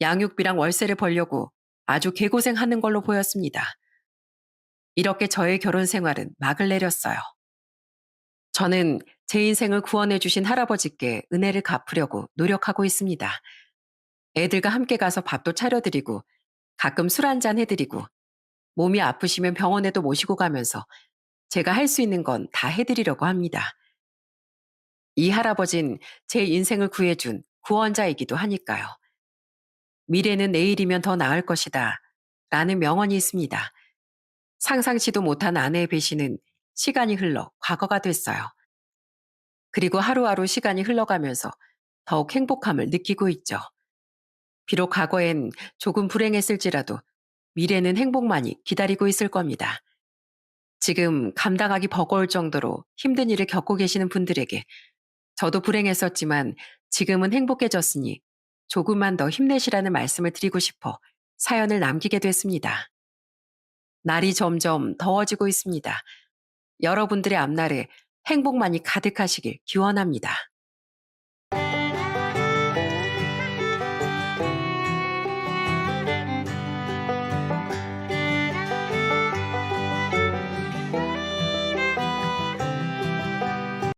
양육비랑 월세를 벌려고 아주 개고생하는 걸로 보였습니다. 이렇게 저의 결혼 생활은 막을 내렸어요. 저는 제 인생을 구원해 주신 할아버지께 은혜를 갚으려고 노력하고 있습니다. 애들과 함께 가서 밥도 차려드리고 가끔 술 한잔 해드리고 몸이 아프시면 병원에도 모시고 가면서 제가 할 수 있는 건 다 해드리려고 합니다. 이 할아버진 제 인생을 구해준 구원자이기도 하니까요. 미래는 내일이면 더 나을 것이다. 라는 명언이 있습니다. 상상치도 못한 아내의 배신은 시간이 흘러 과거가 됐어요. 그리고 하루하루 시간이 흘러가면서 더욱 행복함을 느끼고 있죠. 비록 과거엔 조금 불행했을지라도 미래는 행복만이 기다리고 있을 겁니다. 지금 감당하기 버거울 정도로 힘든 일을 겪고 계시는 분들에게 저도 불행했었지만 지금은 행복해졌으니 조금만 더 힘내시라는 말씀을 드리고 싶어 사연을 남기게 됐습니다. 날이 점점 더워지고 있습니다. 여러분들의 앞날에 행복만이 가득하시길 기원합니다.